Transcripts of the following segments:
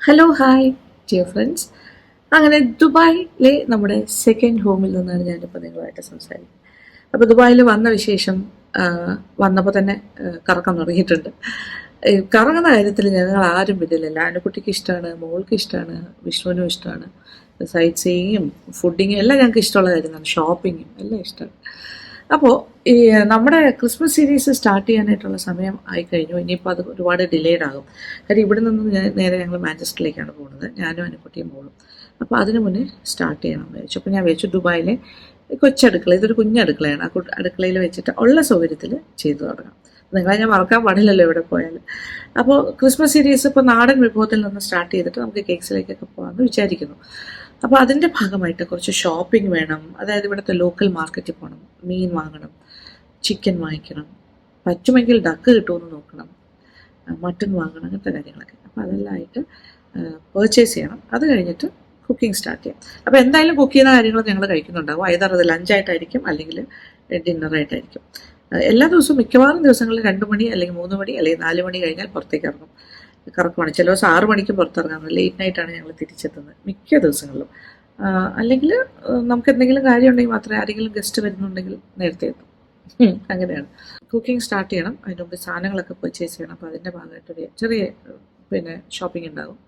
Hello hi dear friends. അങ്ങനെ ദുബായിലെ നമ്മുടെ സെക്കൻഡ് ഹോമിൽ നിന്നാണ് ഞാനിപ്പോൾ നിങ്ങളുമായിട്ട് സംസാരിക്കുന്നത്. അപ്പോൾ ദുബായിൽ വന്ന വിശേഷം വന്നപ്പോൾ തന്നെ കറക്കം തുടങ്ങിയിട്ടുണ്ട്. കറങ്ങുന്ന കാര്യത്തിൽ ഞങ്ങൾ ആരും പിന്നിലില്ല. അനുക്കുട്ടിക്ക് ഇഷ്ടമാണ്, മോൾക്ക് ഇഷ്ടമാണ്, വിഷ്ണുവിനും ഇഷ്ടമാണ്. സൈറ്റ് സീയിങ്ങും ഫുഡിങ്ങും എല്ലാം ഞങ്ങൾക്ക് ഇഷ്ടമുള്ള കാര്യമാണ്. ഷോപ്പിങ്ങും എല്ലാം ഇഷ്ടമാണ്. അപ്പോൾ ഈ നമ്മുടെ ക്രിസ്മസ് സീരീസ് സ്റ്റാർട്ട് ചെയ്യാനായിട്ടുള്ള സമയം ആയിക്കഴിഞ്ഞു. ഇനിയിപ്പോൾ അത് ഒരുപാട് ഡിലേഡ് ആകും. കാര്യം ഇവിടെ നിന്ന് നേരെ ഞങ്ങൾ മാഞ്ചസ്റ്ററിലേക്കാണ് പോകുന്നത്, ഞാനും അനുക്കുട്ടിയും മോളും. അപ്പോൾ അതിന് മുന്നേ സ്റ്റാർട്ട് ചെയ്യണമെന്ന് വിചാരിച്ചു. അപ്പോൾ ഞാൻ വിചാരിച്ചു ദുബായിലെ കൊച്ചടുക്കള, ഇതൊരു കുഞ്ഞടുക്കളയാണ്, ആ അടുക്കളയിൽ വെച്ചിട്ട് ഉള്ള സൗകര്യത്തിൽ ചെയ്തു തുടങ്ങാം. നിങ്ങളെ ഞാൻ മറക്കാൻ പാടില്ലല്ലോ എവിടെ പോയാലും. അപ്പോൾ ക്രിസ്മസ് സീരീസ് ഇപ്പോൾ നാടൻ വിഭവത്തിൽ നിന്ന് സ്റ്റാർട്ട് ചെയ്തിട്ട് നമുക്ക് കേക്ക്സിലേക്കൊക്കെ പോകാമെന്ന് വിചാരിക്കുന്നു. അപ്പോൾ അതിൻ്റെ ഭാഗമായിട്ട് കുറച്ച് ഷോപ്പിംഗ് വേണം. അതായത് ഇവിടുത്തെ ലോക്കൽ മാർക്കറ്റിൽ പോകണം, മീൻ വാങ്ങണം, ചിക്കൻ വാങ്ങിക്കണം, പറ്റുമെങ്കിൽ ഡക്ക് കിട്ടുമെന്ന് നോക്കണം, മട്ടൺ വാങ്ങണം, അങ്ങനത്തെ കാര്യങ്ങളൊക്കെ. അപ്പോൾ അതെല്ലാം ആയിട്ട് പർച്ചേസ് ചെയ്യണം. അത് കഴിഞ്ഞിട്ട് കുക്കിംഗ് സ്റ്റാർട്ട് ചെയ്യാം. അപ്പോൾ എന്തായാലും കുക്ക് ചെയ്യുന്ന കാര്യങ്ങൾ ഞങ്ങൾ കഴിക്കുന്നുണ്ടാവും. ഐതർ അത് ലഞ്ചായിട്ടായിരിക്കും അല്ലെങ്കിൽ ഡിന്നറായിട്ടായിരിക്കും. എല്ലാ ദിവസവും മിക്കവാറും ദിവസങ്ങളിൽ 2 മണി അല്ലെങ്കിൽ 3 മണി അല്ലെങ്കിൽ 4 മണി കഴിഞ്ഞാൽ പുറത്തേക്ക് ഇറങ്ങും. കറക്കമാണ്. ചില ദിവസം 6 മണിക്കും പുറത്തിറങ്ങാറുണ്ട്. ലേറ്റ് നൈറ്റാണ് ഞങ്ങൾ തിരിച്ചെത്തുന്നത് മിക്ക ദിവസങ്ങളിലും. അല്ലെങ്കിൽ നമുക്ക് എന്തെങ്കിലും കാര്യമുണ്ടെങ്കിൽ മാത്രമേ, ആരെങ്കിലും ഗസ്റ്റ് വരുന്നുണ്ടെങ്കിൽ നേരത്തെ എത്തും. അങ്ങനെയാണ്. കുക്കിംഗ് സ്റ്റാർട്ട് ചെയ്യണം. അതിന് മുമ്പ് സാധനങ്ങളൊക്കെ പർച്ചേസ് ചെയ്യണം. അപ്പോൾ അതിൻ്റെ ഭാഗമായിട്ടൊരു ചെറിയ ഷോപ്പിംഗ് ഉണ്ടാകും.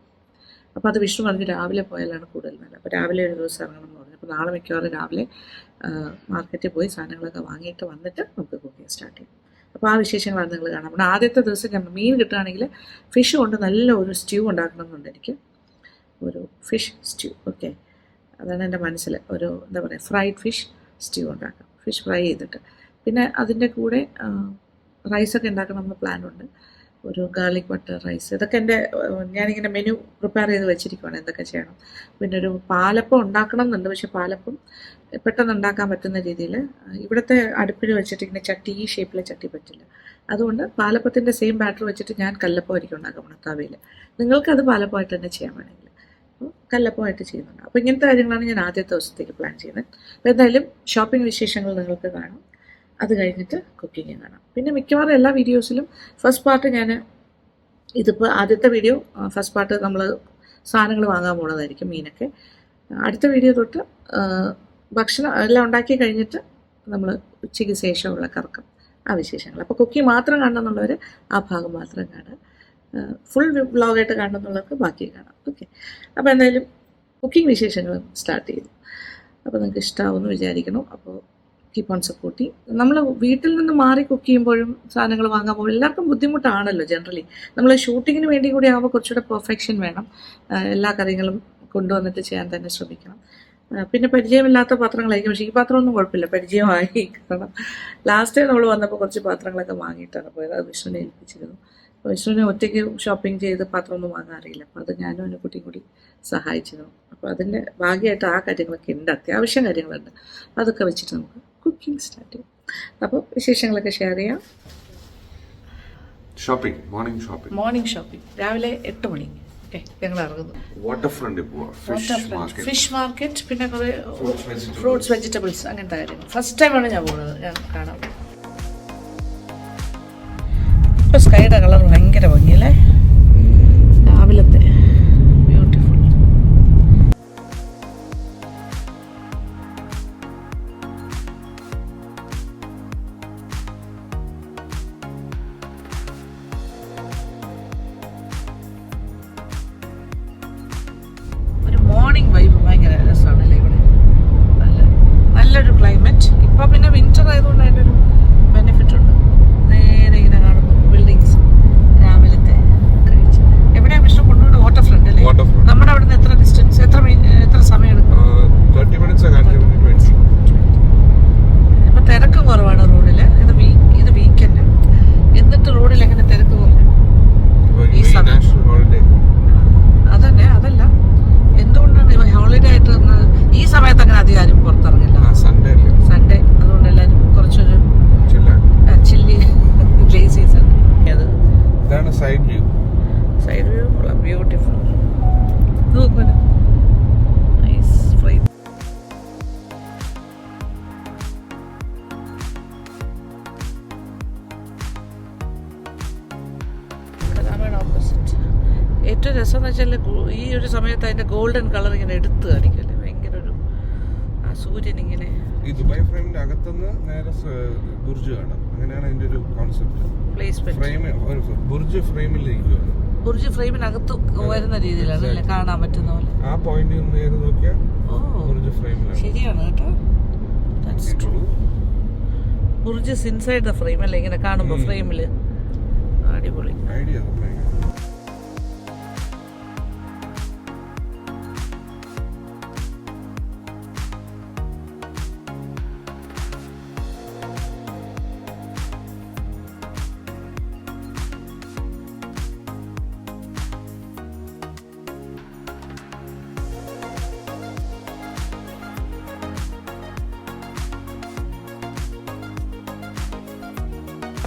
അപ്പോൾ അത് വിഷ്ണു പറഞ്ഞ് രാവിലെ പോയാലാണ് കൂടുതൽ നല്ലത്. അപ്പോൾ രാവിലെ ഒരു ദിവസം ഇറങ്ങണം എന്ന് പറഞ്ഞു. അപ്പോൾ നാളെ മിക്കവാറും രാവിലെ മാർക്കറ്റിൽ പോയി സാധനങ്ങളൊക്കെ വാങ്ങിയിട്ട് വന്നിട്ട് നമുക്ക് കുക്കിംഗ് സ്റ്റാർട്ട് ചെയ്യാം. അപ്പോൾ ആ വിശേഷങ്ങളാണ് നിങ്ങൾ കാണാം. നമ്മുടെ ആദ്യത്തെ ദിവസം ഞാൻ മീൻ കിട്ടുകയാണെങ്കിൽ ഫിഷ് കൊണ്ട് നല്ല ഒരു സ്റ്റ്യൂ ഉണ്ടാക്കണം എന്നുണ്ട് എനിക്ക്. ഒരു ഫിഷ് സ്റ്റ്യൂ, ഓക്കെ, അതാണ് എൻ്റെ മനസ്സിൽ. ഒരു എന്താ പറയുക, ഫ്രൈഡ് ഫിഷ് സ്റ്റ്യൂ ഉണ്ടാക്കാം, ഫിഷ് ഫ്രൈ ചെയ്തിട്ട്. പിന്നെ അതിൻ്റെ കൂടെ റൈസൊക്കെ ഉണ്ടാക്കണമെന്ന് പ്ലാനുണ്ട്. ഒരു ഗാർലിക് ബട്ടർ റൈസ്, ഇതൊക്കെ ഞാനിങ്ങനെ മെനു പ്രിപ്പയർ ചെയ്ത് വെച്ചിരിക്കുകയാണ് എന്തൊക്കെ ചെയ്യണം. പിന്നെ ഒരു പാലപ്പം ഉണ്ടാക്കണം എന്നുണ്ട്. പക്ഷെ പാലപ്പം പെട്ടെന്ന് ഉണ്ടാക്കാൻ പറ്റുന്ന രീതിയിൽ ഇവിടുത്തെ അടുപ്പിൽ വെച്ചിട്ട് ഇങ്ങനെ ചട്ടി, ഈ ഷേപ്പിലെ ചട്ടി പറ്റില്ല. അതുകൊണ്ട് പാലപ്പത്തിൻ്റെ സെയിം ബാറ്റർ വെച്ചിട്ട് ഞാൻ കല്ലപ്പമായിരിക്കും ഉണ്ടാക്കണം തവയിൽ. നിങ്ങൾക്കത് പാലപ്പമായിട്ട് തന്നെ ചെയ്യാൻ വേണമെങ്കിൽ കല്ലപ്പമായിട്ട് ചെയ്യുന്നുണ്ട്. അപ്പോൾ ഇങ്ങനത്തെ കാര്യങ്ങളാണ് ഞാൻ ആദ്യത്തെ ദിവസത്തേക്ക് പ്ലാൻ ചെയ്യുന്നത്. അപ്പോൾ എന്തായാലും ഷോപ്പിംഗ് വിശേഷങ്ങൾ നിങ്ങൾക്ക് കാണാം. അത് കഴിഞ്ഞിട്ട് കുക്കിങ് കാണാം. പിന്നെ മിക്കവാറും എല്ലാ വീഡിയോസിലും ഫസ്റ്റ് പാർട്ട് ഇതിപ്പോൾ ആദ്യത്തെ വീഡിയോ ഫസ്റ്റ് പാർട്ട് നമ്മൾ സാധനങ്ങൾ വാങ്ങാൻ പോകുന്നതായിരിക്കും, മീനൊക്കെ. അടുത്ത വീഡിയോ തൊട്ട് ഭക്ഷണം എല്ലാം ഉണ്ടാക്കി കഴിഞ്ഞിട്ട് നമ്മൾ ഉച്ചയ്ക്ക് ശേഷമുള്ള കറക്കം, ആ വിശേഷങ്ങൾ. അപ്പോൾ കുക്കിംഗ് മാത്രം കാണണമെന്നുള്ളവർ ആ ഭാഗം മാത്രം കാണുക. ഫുൾ വ്ളോഗായിട്ട് കാണണമെന്നുള്ളവർക്ക് ബാക്കി കാണാം. ഓക്കെ, അപ്പോൾ എന്തായാലും കുക്കിംഗ് വിശേഷങ്ങൾ സ്റ്റാർട്ട് ചെയ്തു. അപ്പോൾ നിങ്ങൾക്ക് ഇഷ്ടമാവുമെന്ന് വിചാരിക്കണം. അപ്പോൾ കീപ്പ് ഓൺ സപ്പോർട്ടിങ്. നമ്മൾ വീട്ടിൽ നിന്ന് മാറി കുക്ക് ചെയ്യുമ്പോഴും സാധനങ്ങൾ വാങ്ങാൻ പോകുമ്പോൾ എല്ലാവർക്കും ബുദ്ധിമുട്ടാണല്ലോ ജനറലി. നമ്മൾ ഷൂട്ടിങ്ങിന് വേണ്ടി കൂടി ആകുമ്പോൾ കുറച്ചുകൂടെ പെർഫെക്ഷൻ വേണം. എല്ലാ കാര്യങ്ങളും കൊണ്ടുവന്നിട്ട് ചെയ്യാൻ തന്നെ ശ്രമിക്കണം. പിന്നെ പരിചയമില്ലാത്ത പാത്രങ്ങളായിരിക്കും. പക്ഷേ ഈ പാത്രമൊന്നും കുഴപ്പമില്ല, പരിചയമായി. കാരണം ലാസ്റ്റ് ടൈം നമ്മൾ വന്നപ്പോൾ കുറച്ച് പാത്രങ്ങളൊക്കെ വാങ്ങിയിട്ടാണ് പോയത്. അത് വിഷ്ണുവിനെ ഏൽപ്പിച്ചിരുന്നു. വിഷ്ണുവിനെ ഒറ്റയ്ക്ക് ഷോപ്പിംഗ് ചെയ്ത് പാത്രമൊന്നും വാങ്ങാൻ അറിയില്ല. അപ്പോൾ അത് ഞാനും എൻ്റെ കുട്ടിയും കൂടി സഹായിച്ചിരുന്നു. അപ്പോൾ അതിൻ്റെ ഭാഗ്യമായിട്ട് ആ കാര്യങ്ങളൊക്കെ ഉണ്ട്, അത്യാവശ്യം കാര്യങ്ങളുണ്ട്. അതൊക്കെ വെച്ചിട്ട് നമുക്ക് കുക്കിംഗ് സ്റ്റാർട്ട് ചെയ്യും. അപ്പോൾ വിശേഷങ്ങളൊക്കെ ഷെയർ ചെയ്യാം. മോർണിംഗ് ഷോപ്പിംഗ് രാവിലെ 8 മണി. ഓക്കെ, ഞങ്ങൾ ഇറങ്ങുന്നു. ഫിഷ് മാർക്കറ്റ്, പിന്നെ കുറേ ഫ്രൂട്ട്സ്, വെജിറ്റബിൾസ്, അങ്ങനത്തെ കാര്യങ്ങൾ. ഫസ്റ്റ് ടൈമാണ് ഞാൻ പോകുന്നത്, ഞാൻ കാണാം. ഇപ്പോൾ സ്കൈയുടെ കളർ ഭയങ്കര ഭംഗിയല്ലേ, രാവിലത്തെ ബ്യൂട്ടിഫുൾ. മോർണിംഗ് വൈബ് ഭയങ്കര രസമാണല്ലേ ഇവിടെ. നല്ലൊരു ക്ലൈമറ്റ്. ഇപ്പോൾ പിന്നെ വിന്റർ ആയതുകൊണ്ട് അതിൻ്റെ ഒരു ബെനിഫിറ്റ് ഉണ്ട്. നേരെ ഇങ്ങനെ കാണുമ്പോൾ ബിൽഡിങ്സ് രാവിലത്തെ കഴിച്ച്. എവിടെയാണ് വിഷ്ണു കൊണ്ടുപോയി? വാട്ടർ ഫ്രണ്ട് അല്ലേ? നമ്മുടെ അവിടെ നിന്ന് എത്ര ഡിസ്റ്റൻസ്, എത്ര സമയം എടുക്കും? 30 minutes. ഇപ്പൊ തിരക്ക് കുറവാണ് റോഡിൽ. ഇത് വീക്കെൻഡ്, എന്നിട്ട് റോഡിൽ എങ്ങനെ തിരക്ക് കുറഞ്ഞു? ഈ സമയം അതല്ല, എന്തുകൊണ്ടാണ് ഹോളിഡേ ആയിട്ട് വന്നത്? ഈ സമയത്ത് അങ്ങനെ അധികം ആരും പുറത്തിറങ്ങില്ല. സൺഡേ, അതുകൊണ്ട് എല്ലാവരും കുറച്ചൊരു ചില്ലി ലേസീസ് ഉണ്ട്. സൈഡ് വ്യൂ കൊള്ളാം, ബ്യൂട്ടിഫുൾ. Nice flight. ഓപ്പോസിറ്റ് ഏറ്റവും രസം എന്ന് വെച്ചാൽ ഈ ഒരു സമയത്ത് അതിൻ്റെ ഗോൾഡൻ കളർ ഇങ്ങനെ എടുത്ത് കാണിക്കല്ലേ, ഭയങ്കര ഒരു ആ സൂര്യൻ ഇങ്ങനെ. ഈ ദുബായ് ഫ്രെയിമിന്റെ അകത്തുനിന്ന് നേരെ ബുർജ് കാണാം. അങ്ങനെയാണ് അതിന്റെ ഒരു കോൺസെപ്റ്റ്. പ്ലേസ്മെന്റ് ഫ്രെയിം ബുർജ് ഫ്രെയിമിൽ ഇരിക്കുകയാണ്. ബുർജ് ഫ്രെയിമിനകത്ത് വരുന്ന രീതിയിലാണ് അല്ലേ കാണാൻ പറ്റുന്ന പോലെ. ആ പോയിന്റിൽ നിന്ന് നേരെ നോക്കിയാൽ ബുർജ് ഫ്രെയിമിലാണ്. ശരിയാണ് കേട്ടോ. ബുർജ് ഇൻസൈഡ് ദ ഫ്രെയിം അല്ലേ ഇങ്ങനെ കാണുമ്പോൾ ഫ്രെയിമില്. അടിപൊളി ഐഡിയ.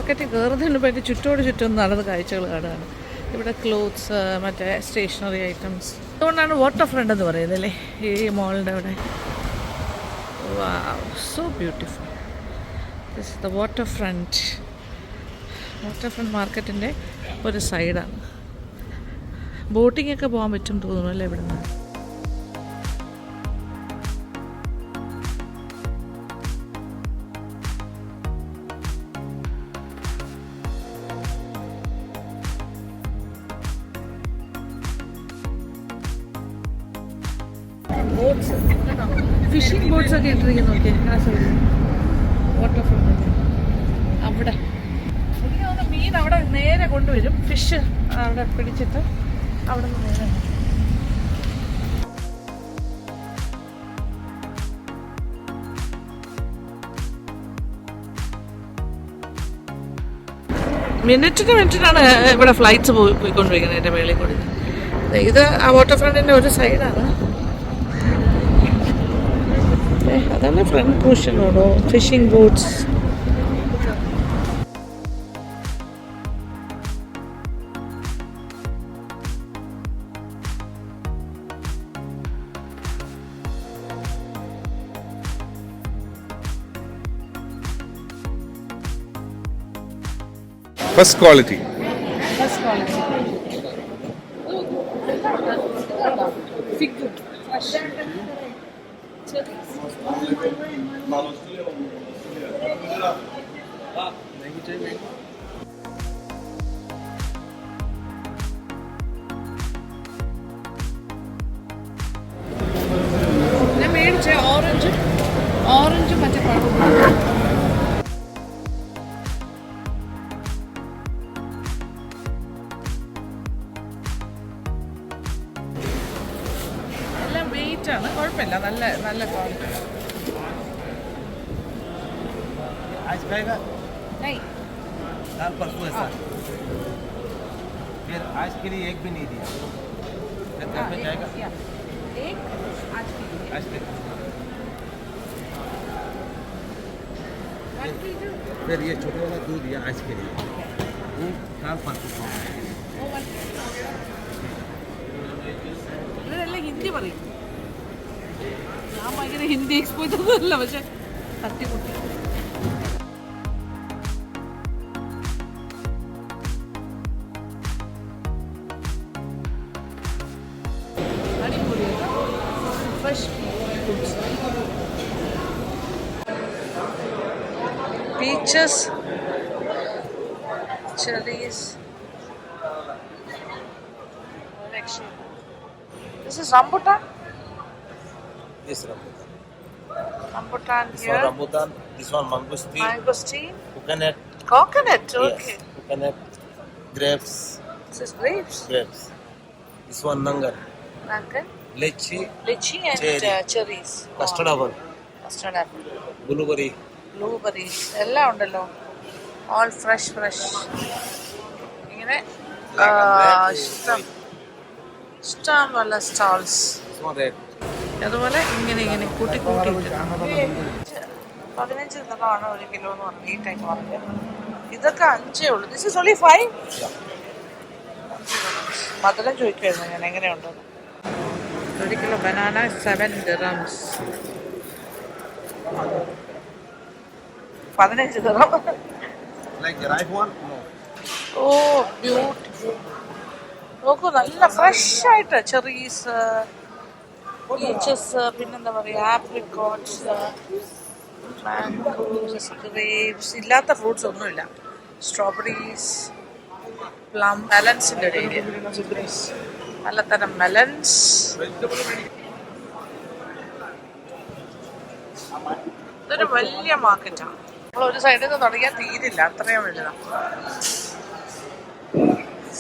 മാർക്കറ്റിൽ കയറുന്നതിന് പറ്റി ചുറ്റോട് ചുറ്റും നടന്ന് കാഴ്ചകൾ കാണുകയാണ്. ഇവിടെ ക്ലോത്ത്സ്, മറ്റേ സ്റ്റേഷനറി ഐറ്റംസ്. അതുകൊണ്ടാണ് വാട്ടർ ഫ്രണ്ട് എന്ന് പറയുന്നത് അല്ലേ ഈ മോളിൻ്റെ അവിടെ. Wow, so beautiful. This is the water front. Water front മാർക്കറ്റിൻ്റെ ഒരു സൈഡാണ്. ബോട്ടിംഗ് ഒക്കെ പോകാൻ പറ്റും തോന്നുന്നു അല്ലേ ഇവിടെ നിന്ന്. ഫിഷിംഗ് ബോട്ട്സ് ഒക്കെ ഇട്ടിരിക്കുന്നു. നോക്കിയേ ആ സൈഡിൽ വാട്ടർ ഫ്രണ്ട് അവിടെ. എനിക്ക് തോന്നുന്നു മീൻ അവിടെ നേരെ കൊണ്ടുവരും. ഫിഷ് അവിടെ പിടിച്ചിട്ട് അവിടെ നിന്ന് നേരെ. മിനിറ്റിനാണ് ഇവിടെ ഫ്ലൈറ്റ്സ് പോയിക്കൊണ്ടിരിക്കുന്നത് എൻ്റെ മേളിൽ കൂടി. ഇത് ആ വാട്ടർ ഫ്രണ്ടിൻ്റെ ഒരു സൈഡാണ്. അതാണ് ഫ്രണ്ട് പോർഷനോടോ ഫിഷിംഗ് ബോട്ട്സ്. First quality. ഞാൻ മേടിച്ച ഓറഞ്ചും മറ്റേ പഴവും. എല്ലാം വെയിറ്റ് ആണ്, കുഴപ്പമില്ല. നല്ല നല്ല ക്വാളിറ്റി. नहीं कल परसों ऐसा फिर आज के लिए एक भी नहीं दिया। फिर घर में जाएगा एक आज के लिए आज के फिर ये छोटा वाला दूध दिया आज के लिए वो कल परसों ഇവരെല്ലാം ഹിന്ദി പറയും. ഞാൻ ഭയങ്കര ഹിന്ദി എക്സ്പോർട്ട് ഒന്നുമല്ല, പക്ഷെ തട്ടിമുട്ടി. Fresh fruits. Peaches, cherries. This is rambutan. this rambutan Rambutan this here. one rambutan, this one mangosteen, Mangosteen. coconut, Coconut. Okay. yes, coconut, grapes, This is grapes. this one nangar, Nangan. lychee, Lychee and Cherry. cherries. custard apple, Custard apple. blueberry, Blueberries. എല്ലാം ഉണ്ടല്ലോ. All fresh. ഇങ്ങനെ ഇഷ്ടമുള്ള stalls. this one red, അതുപോലെ ഇങ്ങനെ കൂട്ടി 15 ദിർഹമാണ് 1 kilo എന്ന് പറഞ്ഞു ഈ ടൈം പറഞ്ഞത്. ഇതൊക്കെ 5 ഉള്ളൂ. This is only 5. മധുരം ചോദിക്കുമായിരുന്നു ഞാൻ എങ്ങനെയുണ്ടെന്ന്. 1 kilo banana 7 dirhams. 15 dirham. like the ripe one, no, Oh, beautiful. നോക്കൂ, നല്ല ഫ്രഷ് ആയിട്ട് ചെറീസ്, പീച്ചസ്, പിന്നെന്താ പറയുക, ആപ്രിക്കോട്ട്സ്, മാംഗോസ്, ഗ്രേപ്സ്, ഇല്ലാത്ത ഫ്രൂട്ട്സ് ഒന്നുമില്ല. സ്ട്രോബെറീസ്, പ്ലം, മെലൻസിൻ്റെ ഒരു ഏരിയ, പലതരം മെലൻസ്. ഇതൊരു വലിയ മാർക്കറ്റാണ്. നമ്മൾ ഒരു സൈഡിൽ നിന്ന് തുടങ്ങിയാൽ തീരില്ല, അത്രയും വലുതാണ്.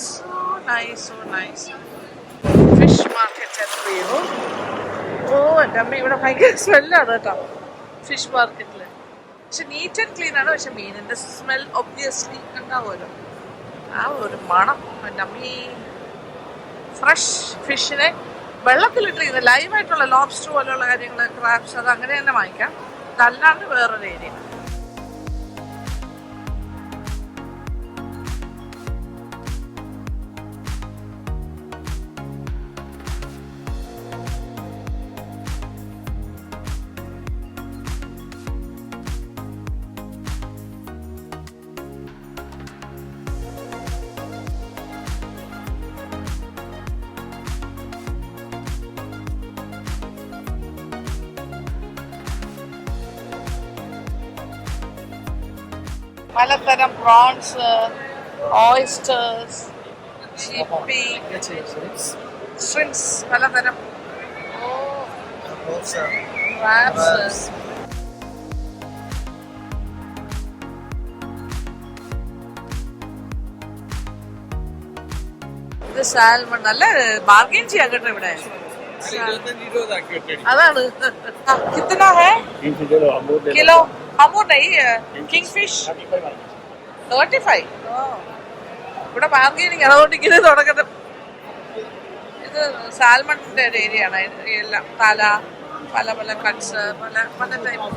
So nice. ഫിഷ് മാർക്കറ്റ് എത്രയോ. ഓ എൻ്റെ അമ്മ, ഇവിടെ ഭയങ്കര സ്മെല്ലാണ് കേട്ടോ ഫിഷ് മാർക്കറ്റിൽ. പക്ഷെ നീറ്റ് ആൻഡ് ക്ലീൻ ആണ്. പക്ഷെ മീനിൻ്റെ സ്മെൽ ഒബ്വിയസ്ലി ഉണ്ടാവുമല്ലോ, ആ ഒരു മണം. എൻ്റെ അമ്മീ, ഫ്രഷ് ഫിഷിനെ വെള്ളത്തിലിട്ടിരിക്കുന്നത് ലൈവായിട്ടുള്ള ലോബ്സ്റ്റർ പോലെയുള്ള കാര്യങ്ങൾ, ക്രാബ്സ്, അത് അങ്ങനെ തന്നെ വാങ്ങിക്കാം. ഇതല്ലാണ്ട് വേറൊരു ഏരിയ. പലതരം പ്രോൺസ്, ഓയിസ്റ്റേഴ്സ്, ചിപ്പി, ഷ്രിംപ്സ്, പലതരം ക്രാബ്സ്. ഇത് സാൽമൺ. നല്ല ബാർഗെയിൻ ചെയ്യാൻ കേട്ടോ ഇവിടെ. അതാണ്. കിतना है किलो? അമൂർ നെയ്, കിങ് ഫിഷ് 35. ഇവിടെ ബാർഗെയിനിങ്, അതുകൊണ്ട് ഇങ്ങനെ തുടങ്ങട്ടെ. ഇത് സാൽമണിന്റെ ഒരു ഏരിയ ആണ്. എല്ലാം തല, പല പല കട്ട്സ്, പല ടൈപ്പ്.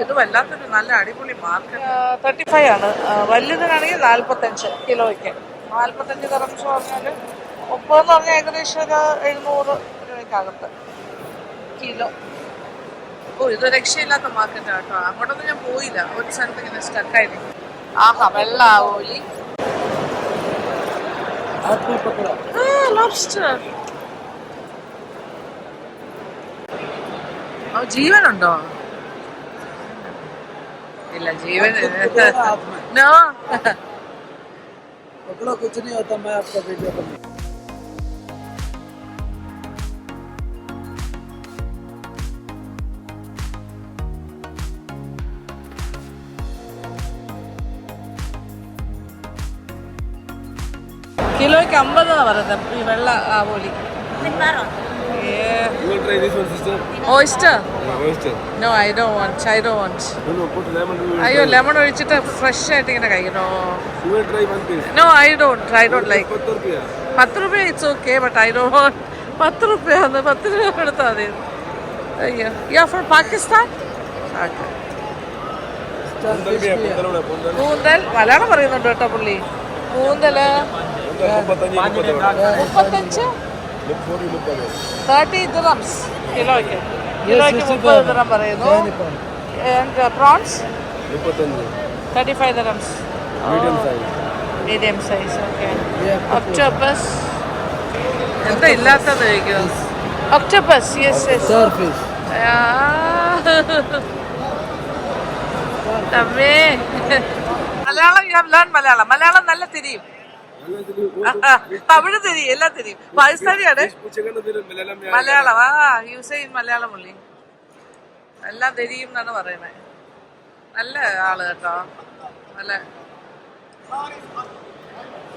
ഇത് വല്ലാത്തൊരു നല്ല അടിപൊളി മാർക്കറ്റ്. 35 ആണ്. വലുതിനാണെങ്കിൽ 45 കിലോയ്ക്ക്. 45 ദിർഹംസ് പറഞ്ഞാൽ 30 എന്ന് പറഞ്ഞാൽ ഏകദേശം ഒരു 700 രൂപയ്ക്കകത്ത് കിലോ. ഓ, ഇത് രക്ഷയില്ലാത്ത മാർക്കറ്റാണ് കേട്ടോ. അങ്ങോട്ടൊന്നും ഞാൻ പോയില്ല, ഒരു സ്ഥലത്ത് ഇങ്ങനെ സ്റ്റക്കായിട്ട്. ആഹാ, വെള്ള ആവോലി, ലോബ്സ്റ്റർ. ജീവനുണ്ടോ? ഇല്ല, ജീവൻ നോ. कुछ नहीं होता, मैं आपका वीडियो बनाऊंगा. കിലോയ്ക്ക് 50 എന്നാ പറയുന്നത് ഈ വെള്ള ആവോലി. You will try this one, sister? Oyster? Oyster. No, I don't want. No, put lemon. അയ്യോ, ലെമൺ ഒഴിച്ചിട്ട് ഫ്രഷ് ആയിട്ട് ഇങ്ങനെ കഴിക്കണോ? You will try one piece. No, I don't like. 10 rupiah. 10 രൂപ it's okay, but I don't want. 10 രൂപയാണ്, 10 രൂപ എടുത്താൽ മതി. അയ്യോ, യു ആർ ഫ്രം പാകിസ്ഥാൻ? കൂന്തൽ, മലയാളം പറയുന്നുണ്ട് കേട്ടോ പുള്ളി. കൂന്തല് 35, 30 dirhams കിലോയ്ക്ക്. കിലോയ്ക്ക് 30 ദിർഹം പറയുന്നു. And prawns 35 dirhams. Medium size. Okay. Octopus. എന്താ ഇല്ലാത്തത് കഴിക്കും? Octopus. Yes. Malayalam, you have learn Malayalam. Malayalam നല്ല തിരിയും, തമിഴ് തിരിയും, എല്ലാം തിരിയും. പാകിസ്ഥാനിയാണ് മലയാളം. യൂസ് ചെയ്യും മലയാളം പുള്ളി. എല്ലാം തിരിയും എന്നാണ് പറയുന്നത്. നല്ല ആള് കേട്ടോ.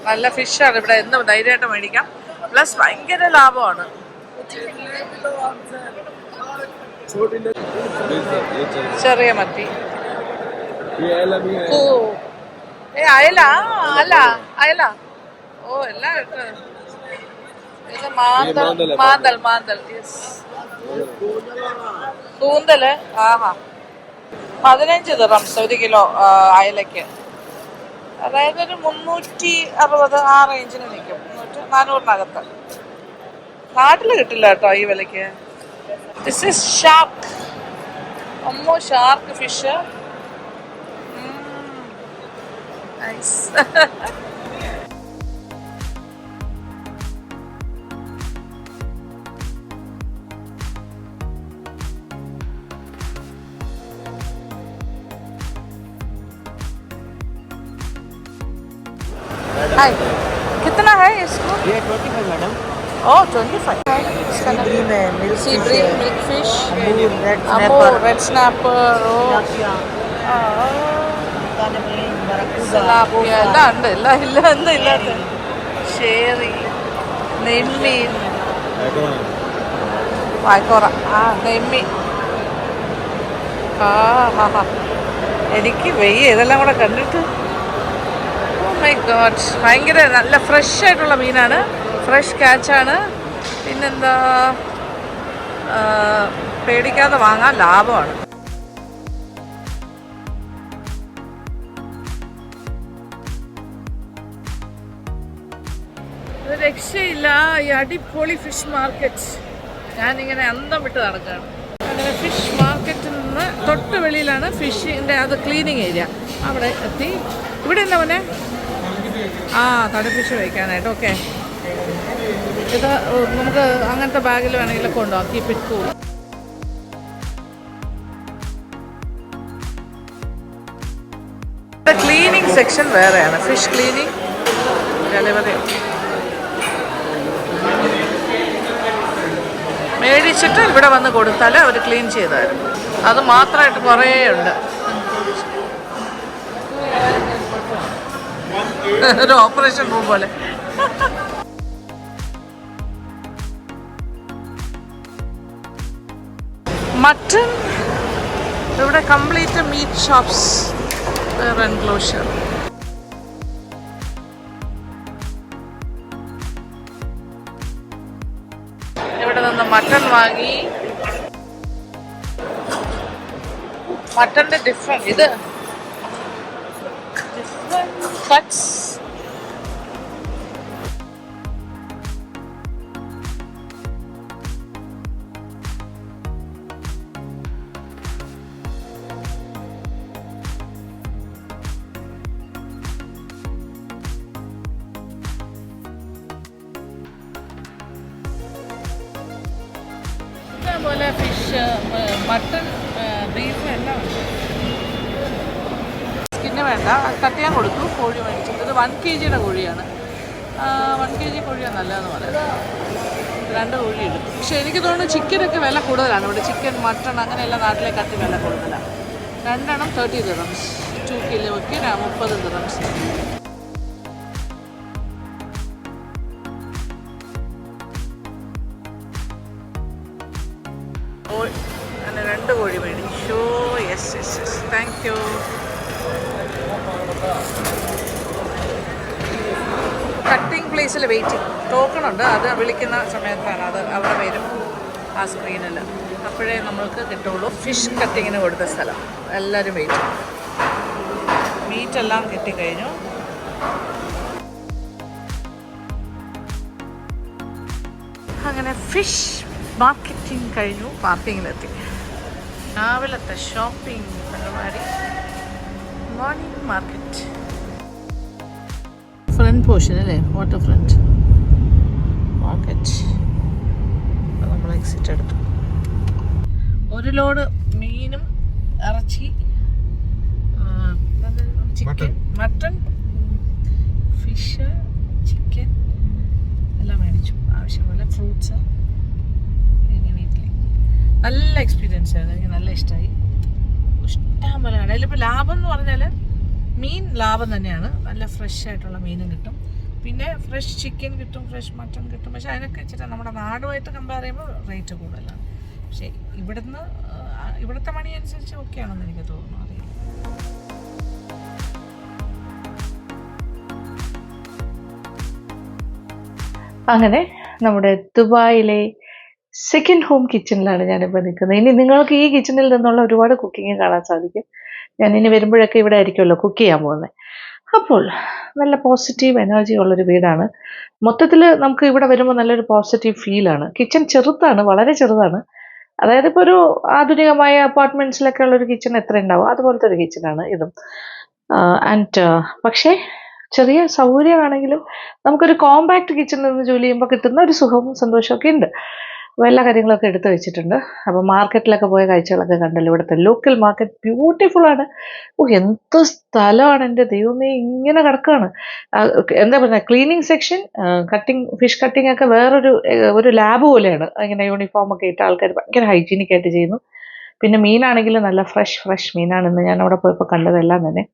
നല്ല ഫിഷാണ് ഇവിടെ. എന്നും ധൈര്യമായിട്ട് മേടിക്കാം. പ്ലസ് ഭയങ്കര ലാഭമാണ്. ചെറിയ മത്തി. ഓ, അയല. അയല. ഓ, എല്ലാം ഇട്ട്. ഇത് മാന്തൽ. യെസ്. കൂന്തല്. ആഹാ, 15 ദിർഹംസ് 1 കിലോ അയലയ്ക്ക്. അതായത് ഒരു 360 ആ റേഞ്ചിന് നിൽക്കും. 400-നകത്ത്. നാട്ടിൽ കിട്ടില്ല കേട്ടോ ഈ വിലയ്ക്ക്. This is shark. Shark fish. Nice. Hi कितना है इसको ये 25 मैडम ओह 25 सी ड्रीम है milk sea bream milk fish अमूल रेड अमूल रेड स्नैपर ഓ സലാപ്പിയ എല്ലാം ഉണ്ട് എല്ലാം ഇല്ല എന്താ ഇല്ലാത്ത ഷേറി നെമ്മീൻ വായ്ക്കോറ ആ നെമ്മീൻ ആ ഹാ ഹാ എനിക്ക് വെയ്യ ഇതെല്ലാം കൂടെ കണ്ടിട്ട് ഓ മൈ ഗോഡ് ഭയങ്കര നല്ല ഫ്രഷ് ആയിട്ടുള്ള മീനാണ് ഫ്രഷ് ക്യാച്ചാണ് പിന്നെന്താ പേടിക്കാതെ വാങ്ങാൻ ലാഭമാണ് രക്ഷയില്ല ഈ അടിപൊളി ഫിഷ് മാർക്കറ്റ് ഞാനിങ്ങനെ അന്തം വിട്ട് നടക്കുകയാണ് അങ്ങനെ ഫിഷ് മാർക്കറ്റിൽ നിന്ന് തൊട്ട് വെളിയിലാണ് ഫിഷിൻ്റെ അത് ക്ലീനിങ് ഏരിയ അവിടെ എത്തി ഇവിടെ എന്താ മോനെ ആ തടിഫിഷ് വയ്ക്കാനായിട്ട് ഓക്കെ ഇത് നമുക്ക് അങ്ങനത്തെ ബാഗിൽ വേണമെങ്കിൽ കൊണ്ടുപോകാം keep it cool cleaning section വേറെയാണ് ഫിഷ് ക്ലീനിങ് ഡെലിവറി മേടിച്ചിട്ട് ഇവിടെ വന്ന് കൊടുത്താൽ അവർ ക്ലീൻ ചെയ്ത് തരും അത് മാത്രമായിട്ട് കുറേ ഉണ്ട് ഒരു ഓപ്പറേഷൻ റൂം പോലെ മട്ടൺ ഇവിടെ കംപ്ലീറ്റ് മീറ്റ് ഷോപ്സ് എൻക്ലോഷർ ഇവിടെ നിന്ന് മട്ടൺ വാങ്ങി മട്ടൻ്റെ ഡിഫറെൻറ്റ് ഇത് കട്ട്സ് ഇതേപോലെ ഫിഷ് മട്ടൺ ബീഫ് എല്ലാം ഉണ്ട് സ്കിന്ന് വേണ്ട കട്ട് ചെയ്യാൻ കൊടുത്തു കോഴി മേടിച്ചിട്ട് ഇത് 1 kg കോഴിയാണ് 1 kg കോഴിയാണ് നല്ലതെന്ന് പറയുന്നത് 2 കോഴി എടുക്കും പക്ഷേ എനിക്ക് തോന്നുന്നു ചിക്കനൊക്കെ വില കൂടുതലാണ് ഇവിടെ ചിക്കൻ മട്ടൺ അങ്ങനെയെല്ലാം നാട്ടിലേക്കത്തി വില കൂടുതലാണ് 2 എണ്ണം 30 dirhams 2 കിലോയ്ക്ക് 30 dirhams അങ്ങനെ 2 കോഴി മേടിച്ചു yes yes yes thank you cutting പ്ലേസിൽ വെയിറ്റിംഗ് ടോക്കൺ ഉണ്ട് അത് വിളിക്കുന്ന സമയത്താണ് അത് അവിടെ വരും ആ സ്ക്രീനിൽ അപ്പോഴേ നമ്മൾക്ക് കിട്ടുള്ളൂ ഫിഷ് കട്ടിങ്ങിന് കൊടുത്ത സ്ഥലം എല്ലാവരും വെയിറ്റ് മീറ്റെല്ലാം കിട്ടിക്കഴിഞ്ഞു അങ്ങനെ ഫിഷ് മാർക്കറ്റിംഗ് കഴിഞ്ഞു പാർക്കിങ്ങിലെത്തി രാവിലത്തെ ഷോപ്പിംഗ് പരിപാടി മോർണിംഗ് മാർക്കറ്റ് ഫ്രണ്ട് പോർഷൻ അല്ലേ വാട്ടർ ഫ്രണ്ട് മാർക്കറ്റ് നമ്മൾ എക്സിറ്റ് എടുത്തു ഒരു ലോഡ് മീനും ഇറച്ചി ചിക്കൻ മട്ടൺ ഫിഷ് ചിക്കൻ എല്ലാം മേടിച്ചു ആവശ്യപോലെ ഫ്രൂട്ട്സ് ഇനി വീട്ടിൽ നല്ല എക്സ്പീരിയൻസ് ആയിരുന്നു എനിക്ക് നല്ല ഇഷ്ടമായി ഇഷ്ടം പോലെ ആണ് അതിലിപ്പോൾ ലാഭം എന്ന് പറഞ്ഞാൽ മീൻ ലാഭം തന്നെയാണ് നല്ല ഫ്രഷ് ആയിട്ടുള്ള മീനും കിട്ടും പിന്നെ ഫ്രഷ് ചിക്കൻ കിട്ടും ഫ്രഷ് മട്ടൺ കിട്ടും പക്ഷേ അതിനൊക്കെ വെച്ചിട്ട് നമ്മുടെ നാടുമായിട്ട് കമ്പയർ ചെയ്യുമ്പോൾ റേറ്റ് കൂടുതലാണ് പക്ഷേ ഇവിടുത്തെ മണി അനുസരിച്ച് ഓക്കെ ആണെന്ന് എനിക്ക് തോന്നുന്നു അറിയില്ല അങ്ങനെ നമ്മുടെ ദുബായിലെ സെക്കൻഡ് ഹോം കിച്ചണിലാണ് ഞാനിപ്പോൾ നിൽക്കുന്നത് ഇനി നിങ്ങൾക്ക് ഈ കിച്ചണിൽ നിന്നുള്ള ഒരുപാട് കുക്കിങ് കാണാൻ സാധിക്കും ഞാൻ ഇനി വരുമ്പോഴൊക്കെ ഇവിടെ ആയിരിക്കുമല്ലോ കുക്ക് ചെയ്യാൻ പോകുന്നത് അപ്പോൾ നല്ല പോസിറ്റീവ് എനർജി ഉള്ളൊരു വീടാണ് മൊത്തത്തിൽ നമുക്ക് ഇവിടെ വരുമ്പോൾ നല്ലൊരു പോസിറ്റീവ് ഫീലാണ് കിച്ചൺ ചെറുതാണ് വളരെ ചെറുതാണ് അതായത് ഇപ്പോൾ ഒരു ആധുനികമായ അപ്പാർട്ട്മെൻറ്റ്സിലൊക്കെ ഉള്ളൊരു കിച്ചൺ എത്ര ഉണ്ടാവും അതുപോലത്തെ ഒരു കിച്ചണാണ് ഇതും ആൻഡ് പക്ഷേ ചെറിയ സൗകര്യമാണെങ്കിലും നമുക്കൊരു കോമ്പാക്ട് കിച്ചണിൽ നിന്ന് ജോലി ചെയ്യുമ്പോൾ കിട്ടുന്ന ഒരു സുഖവും സന്തോഷമൊക്കെ ഉണ്ട് അപ്പോൾ എല്ലാ കാര്യങ്ങളൊക്കെ എടുത്ത് വെച്ചിട്ടുണ്ട്. അപ്പോൾ മാർക്കറ്റിലൊക്കെ പോയ കാഴ്ചകളൊക്കെ കണ്ടല്ലോ. ഇവിടുത്തെ ലോക്കൽ മാർക്കറ്റ് ബ്യൂട്ടിഫുള്ളാണ്. എന്ത് സ്ഥലമാണ് എൻ്റെ ദൈവമേ, ഇങ്ങനെ കിടക്കുകയാണ്. എന്താ പറയുക, ക്ലീനിങ് സെക്ഷൻ, ഫിഷ് കട്ടിംഗ് ഒക്കെ ഒരു ലാബ് പോലെയാണ്. ഇങ്ങനെ യൂണിഫോം ഒക്കെ ഇട്ട ആൾക്കാർ ഭയങ്കര ഹൈജീനിക് ആയിട്ട് ചെയ്യുന്നു. പിന്നെ മീനാണെങ്കിലും നല്ല ഫ്രഷ് മീനാണെന്ന് ഞാൻ അവിടെ പോയപ്പോൾ കണ്ടതെല്ലാം തന്നെ.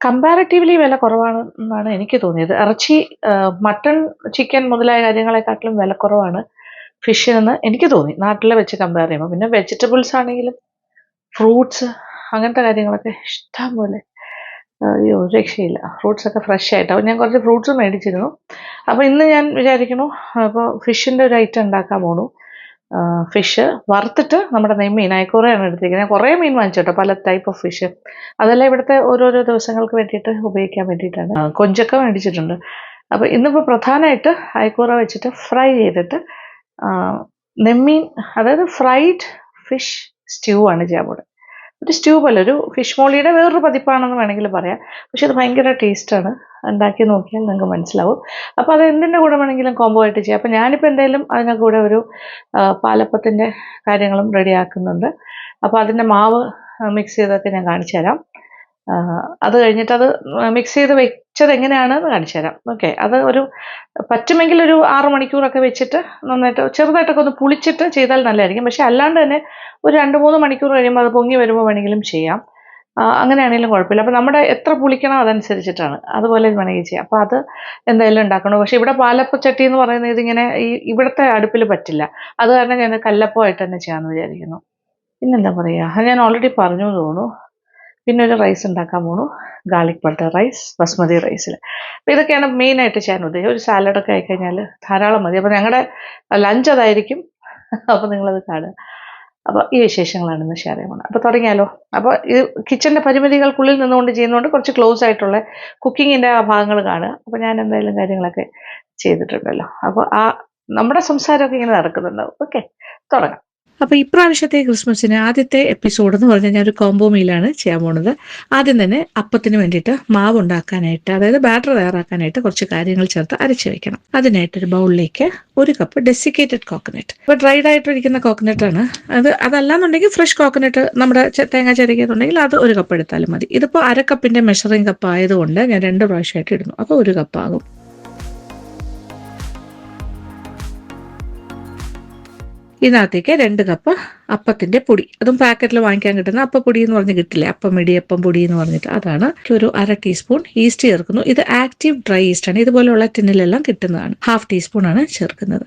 കമ്പാരിറ്റീവ്ലി വില കുറവാണ് എന്നാണ് എനിക്ക് തോന്നിയത്. ഇറച്ചി, മട്ടൺ, ചിക്കൻ മുതലായ കാര്യങ്ങളെക്കാട്ടിലും വില കുറവാണ് ഫിഷിനെന്ന് എനിക്ക് തോന്നി, നാട്ടിലെ വെച്ച് കമ്പയർ ചെയ്യുമ്പോൾ. പിന്നെ വെജിറ്റബിൾസ് ആണെങ്കിലും ഫ്രൂട്ട്സ് അങ്ങനത്തെ കാര്യങ്ങളൊക്കെ ഇഷ്ടം പോലെ. അയ്യോ, രക്ഷയില്ല. ഫ്രൂട്ട്സൊക്കെ ഫ്രഷ് ആയിട്ട്. അപ്പോൾ ഞാൻ കുറച്ച് ഫ്രൂട്ട്സ് മേടിച്ചിരുന്നു. അപ്പോൾ ഇന്ന് ഞാൻ വിചാരിക്കണു അപ്പോൾ ഫിഷിൻ്റെ ഒരു ഐറ്റം ഉണ്ടാക്കാൻ പോണു. ഫിഷ് വറുത്തിട്ട് നമ്മുടെ നെയ്മീൻ അയക്കൂറയാണ് എടുത്തിരിക്കുന്നത്. ഞാൻ കുറേ മീൻ വാങ്ങിച്ചു കേട്ടോ, പല ടൈപ്പ് ഓഫ് ഫിഷ്. അതെല്ലാം ഇവിടുത്തെ ഓരോരോ ദിവസങ്ങൾക്ക് വേണ്ടിയിട്ട് ഉപയോഗിക്കാൻ വേണ്ടിയിട്ടാണ്. കൊഞ്ചൊക്കെ മേടിച്ചിട്ടുണ്ട്. അപ്പോൾ ഇന്നിപ്പോൾ പ്രധാനമായിട്ട് അയക്കൂറ വെച്ചിട്ട് ഫ്രൈ ചെയ്തിട്ട് നെമ്മീൻ, അതായത് ഫ്രൈഡ് ഫിഷ് സ്റ്റ്യൂ ആണ് ചെയ്യാൻ പോകുന്നത്. ഒരു സ്റ്റ്യൂ പോലെ, ഒരു ഫിഷ് മോളിയുടെ വേറൊരു പതിപ്പാണെന്ന് വേണമെങ്കിൽ പറയാം. പക്ഷെ അത് ഭയങ്കര ടേസ്റ്റാണ്. ഉണ്ടാക്കി നോക്കിയാൽ നിങ്ങൾക്ക് മനസ്സിലാവും. അപ്പോൾ അത് എന്തിൻ്റെ കൂടെ വേണമെങ്കിലും കോംബോ ആയിട്ട് ചെയ്യാം. അപ്പോൾ ഞാനിപ്പോൾ എന്തായാലും അതിൻ്റെ കൂടെ ഒരു പാലപ്പത്തിൻ്റെ കാര്യങ്ങളും റെഡിയാക്കുന്നുണ്ട്. അപ്പോൾ അതിൻ്റെ മാവ് മിക്സ് ചെയ്തൊക്കെ ഞാൻ കാണിച്ചു തരാം. അത് കഴിഞ്ഞിട്ട് അത് മിക്സ് ചെയ്ത് വെച്ചത് എങ്ങനെയാണെന്ന് കാണിച്ചു തരാം. ഓക്കെ, അത് പറ്റുമെങ്കിൽ ഒരു 6 മണിക്കൂറൊക്കെ വെച്ചിട്ട് നന്നായിട്ട് ചെറുതായിട്ടൊക്കെ ഒന്ന് പുളിച്ചിട്ട് ചെയ്താൽ നല്ലതായിരിക്കും. പക്ഷെ അല്ലാണ്ട് തന്നെ ഒരു 2-3 മണിക്കൂർ കഴിയുമ്പോൾ അത് പൊങ്ങി വരുമ്പോൾ വേണമെങ്കിലും ചെയ്യാം. അങ്ങനെയാണെങ്കിലും കുഴപ്പമില്ല. അപ്പോൾ നമ്മുടെ എത്ര പുളിക്കണം അതനുസരിച്ചിട്ടാണ്, അതുപോലെ വേണമെങ്കിൽ ചെയ്യാം. അപ്പോൾ അത് എന്തായാലും ഉണ്ടാക്കണം. പക്ഷെ ഇവിടെ പാലപ്പച്ചട്ടി എന്ന് പറയുന്നത് ഇതിങ്ങനെ ഇവിടുത്തെ അടുപ്പിൽ പറ്റില്ല. അത് കാരണം ഞാൻ കല്ലപ്പമായിട്ട് തന്നെ ചെയ്യാമെന്ന് വിചാരിക്കുന്നു. പിന്നെന്താ പറയുക, ഞാൻ ഓൾറെഡി പറഞ്ഞു തോന്നുന്നു. പിന്നെ ഒരു റൈസ് ഉണ്ടാക്കാൻ പോണു, ഗാർലിക് ബട്ടർ റൈസ്, ബസ്മതി റൈസിൽ. അപ്പോൾ ഇതൊക്കെയാണ് മെയിനായിട്ട് ചെയ്യാൻ ഉദ്ദേശിച്ചത്. ഒരു സാലഡൊക്കെ ആയിക്കഴിഞ്ഞാൽ ധാരാളം മതി. അപ്പോൾ ഞങ്ങളുടെ ലഞ്ച് അതായിരിക്കും. അപ്പോൾ നിങ്ങളത് കാണുക. അപ്പോൾ ഈ വിശേഷങ്ങളാണ് ഇന്ന് ഷെയർ ചെയ്യാൻ പോകുന്നത്. അപ്പോൾ തുടങ്ങിയാലോ. അപ്പോൾ ഇത് കിച്ചൻ്റെ പരിമിതികൾക്കുള്ളിൽ നിന്നുകൊണ്ട് ചെയ്യുന്നതുകൊണ്ട് കുറച്ച് ക്ലോസ് ആയിട്ടുള്ള കുക്കിങ്ങിൻ്റെ ആ ഭാഗങ്ങൾ കാണുക. അപ്പോൾ ഞാൻ എന്തായാലും കാര്യങ്ങളൊക്കെ ചെയ്തിട്ടുണ്ടല്ലോ. അപ്പോൾ നമ്മുടെ സംസാരമൊക്കെ ഇങ്ങനെ നടക്കുന്നുണ്ടാവും. ഓക്കെ, തുടങ്ങാം. അപ്പോൾ ഇപ്രാവശ്യത്തെ ക്രിസ്മസിന് ആദ്യത്തെ എപ്പിസോഡ് എന്ന് പറഞ്ഞാൽ ഞാൻ ഒരു കോംബോ മീലാണ് ചെയ്യാൻ പോകുന്നത്. ആദ്യം തന്നെ അപ്പത്തിന് വേണ്ടിയിട്ട് മാവ് ഉണ്ടാക്കാനായിട്ട്, അതായത് ബാറ്റർ തയ്യാറാക്കാനായിട്ട് കുറച്ച് കാര്യങ്ങൾ ചേർത്ത് അരച്ച് വെക്കണം. അതിനായിട്ടൊരു ബൗളിലേക്ക് 1 കപ്പ് ഡെസിക്കേറ്റഡ് കോക്കനട്ട്. ഇപ്പോൾ ഡ്രൈഡ് ആയിട്ടിരിക്കുന്ന കോക്കനട്ടാണ്. അതല്ലാന്നുണ്ടെങ്കിൽ ഫ്രഷ് കോക്കനട്ട് നമ്മുടെ തേങ്ങ ചിരകിയതുണ്ടെങ്കിൽ അത് 1 കപ്പ് എടുത്താലും മതി. ഇതിപ്പോൾ 1/2 കപ്പിൻ്റെ മെഷറിംഗ് കപ്പ് ആയതുകൊണ്ട് ഞാൻ 2 പ്രാവശ്യമായിട്ട് ഇടുന്നു. അപ്പോൾ 1 കപ്പ് ആകും. ഇതിനകത്തേക്ക് 2 കപ്പ് അപ്പത്തിൻ്റെ പൊടി, അതും പാക്കറ്റിൽ വാങ്ങിക്കാൻ കിട്ടുന്ന അപ്പപ്പൊടി എന്ന് പറഞ്ഞ് കിട്ടില്ലേ, അപ്പം ഇടിയപ്പം പൊടി എന്ന് പറഞ്ഞിട്ട്, അതാണ്. ഒരു 1/2 ടീസ്പൂൺ ഈസ്റ്റ് ചേർക്കുന്നു. ഇത് ആക്റ്റീവ് ഡ്രൈ ഈസ്റ്റ് ആണ്, ഇതുപോലെയുള്ള ടിന്നിലെല്ലാം കിട്ടുന്നതാണ്. 1/2 ടീസ്പൂണാണ് ചേർക്കുന്നത്.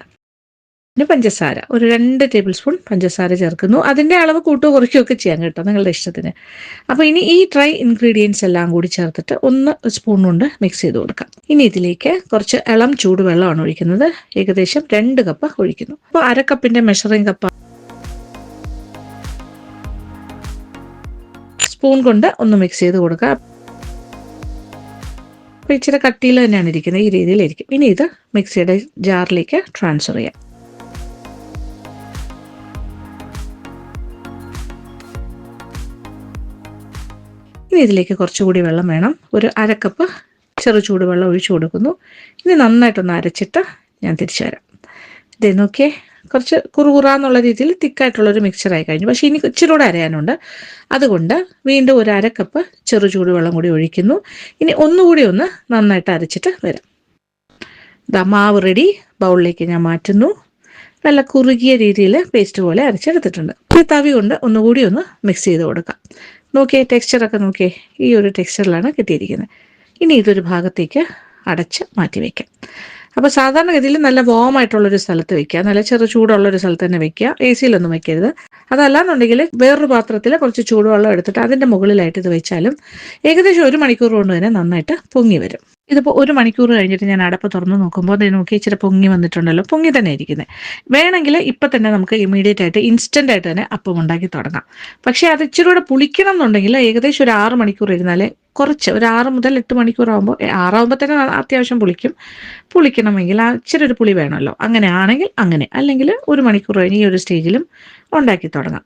പിന്നെ പഞ്ചസാര, ഒരു 2 ടേബിൾ സ്പൂൺ പഞ്ചസാര ചേർക്കുന്നു. അതിൻ്റെ അളവ് കൂട്ടുകയോ കുറയ്ക്കുകയൊക്കെ ചെയ്യാൻ കേട്ടോ, നിങ്ങളുടെ ഇഷ്ടത്തിന്. അപ്പോൾ ഇനി ഈ ഡ്രൈ ഇൻഗ്രീഡിയൻസ് എല്ലാം കൂടി ചേർത്തിട്ട് 1 സ്പൂൺ കൊണ്ട് മിക്സ് ചെയ്ത് കൊടുക്കാം. ഇനി ഇതിലേക്ക് കുറച്ച് ഇളം ചൂടുവെള്ളമാണ് ഒഴിക്കുന്നത്. ഏകദേശം 2 കപ്പ് ഒഴിക്കുന്നു. അപ്പോൾ 1/2 കപ്പിൻ്റെ മെഷറിംഗ് കപ്പ് സ്പൂൺ കൊണ്ട് ഒന്ന് മിക്സ് ചെയ്ത് കൊടുക്കുക. അപ്പോൾ ഇച്ചിരി കട്ടിയിൽ തന്നെയാണ് ഇരിക്കുന്നത്, ഈ രീതിയിലിരിക്കും. ഇനി ഇത് മിക്സിയുടെ ജാറിലേക്ക് ട്രാൻസ്ഫർ ചെയ്യാം. ഇനി ഇതിലേക്ക് കുറച്ചുകൂടി വെള്ളം വേണം. ഒരു 1/2 കപ്പ് ചെറു ചൂടുവെള്ളം ഒഴിച്ചു കൊടുക്കുന്നു. ഇനി നന്നായിട്ടൊന്ന് അരച്ചിട്ട് ഞാൻ തിരിച്ചു വരാം. ഇത് നോക്കിയേ, കുറച്ച് കുറുകുറാന്നുള്ള രീതിയിൽ തിക്കായിട്ടുള്ളൊരു മിക്സറായി കഴിഞ്ഞു. പക്ഷേ ഇനി ഇച്ചിരി കൂടെ അരയാനുണ്ട്. അതുകൊണ്ട് വീണ്ടും ഒരു 1/2 കപ്പ് ചെറു ചൂടുവെള്ളം കൂടി ഒഴിക്കുന്നു. ഇനി ഒന്നുകൂടി ഒന്ന് നന്നായിട്ട് അരച്ചിട്ട് വരാം. ഇതാ മാവ് റെഡി. ബൗളിലേക്ക് ഞാൻ മാറ്റുന്നു. നല്ല കുറുകിയ രീതിയിൽ പേസ്റ്റ് പോലെ അരച്ചെടുത്തിട്ടുണ്ട്. ഈ തവി കൊണ്ട് ഒന്നുകൂടി ഒന്ന് മിക്സ് ചെയ്ത് കൊടുക്കാം. നോക്കിയേ, ടെക്സ്ചറൊക്കെ നോക്കിയേ, ഈ ഒരു ടെക്സ്ചറിലാണ് കിട്ടിയിരിക്കുന്നത്. ഇനി ഇതൊരു ഭാഗത്തേക്ക് അടച്ച് മാറ്റി വയ്ക്കാം. അപ്പോൾ സാധാരണഗതിയിൽ നല്ല വാമായിട്ടുള്ളൊരു സ്ഥലത്ത് വെക്കുക, നല്ല ചെറു ചൂടുള്ളൊരു സ്ഥലത്ത് തന്നെ വെക്കുക. AC-ലൊന്നും വെക്കരുത്. അതല്ലാന്നുണ്ടെങ്കിൽ വേറൊരു പാത്രത്തിൽ കുറച്ച് ചൂടുവെള്ളം എടുത്തിട്ട് അതിൻ്റെ മുകളിലായിട്ട് ഇത് വെച്ചാലും ഏകദേശം 1 മണിക്കൂർ കൊണ്ട് തന്നെ നന്നായിട്ട് പൊങ്ങി വരും. ഇതിപ്പോൾ 1 മണിക്കൂർ കഴിഞ്ഞിട്ട് ഞാൻ അടപ്പ് തുറന്ന് നോക്കുമ്പോൾ അത് നോക്കി ഇച്ചിരി പൊങ്ങി വന്നിട്ടുണ്ടല്ലോ. പൊങ്ങി തന്നെ ഇരിക്കുന്നത്. വേണമെങ്കിൽ ഇപ്പം തന്നെ നമുക്ക് ഇമീഡിയറ്റ് ആയിട്ട് ഇൻസ്റ്റൻ്റ് ആയിട്ട് തന്നെ അപ്പം ഉണ്ടാക്കി തുടങ്ങാം. പക്ഷേ അത് ഇച്ചിരി കൂടെ പുളിക്കണം എന്നുണ്ടെങ്കിൽ ഏകദേശം ഒരു 6 മണിക്കൂർ ഇരുന്നാലേ, കുറച്ച് ഒരു 6 മുതൽ 8 മണിക്കൂർ ആകുമ്പോൾ, 6 ആകുമ്പോൾ തന്നെ അത്യാവശ്യം പുളിക്കണമെങ്കിൽ ഇച്ചിരി ഒരു പുളി വേണമല്ലോ. അങ്ങനെയാണെങ്കിൽ അങ്ങനെ, അല്ലെങ്കിൽ 1 മണിക്കൂർ കഴിഞ്ഞ് ഈ ഒരു സ്റ്റേജിലും ഉണ്ടാക്കി തുടങ്ങാം.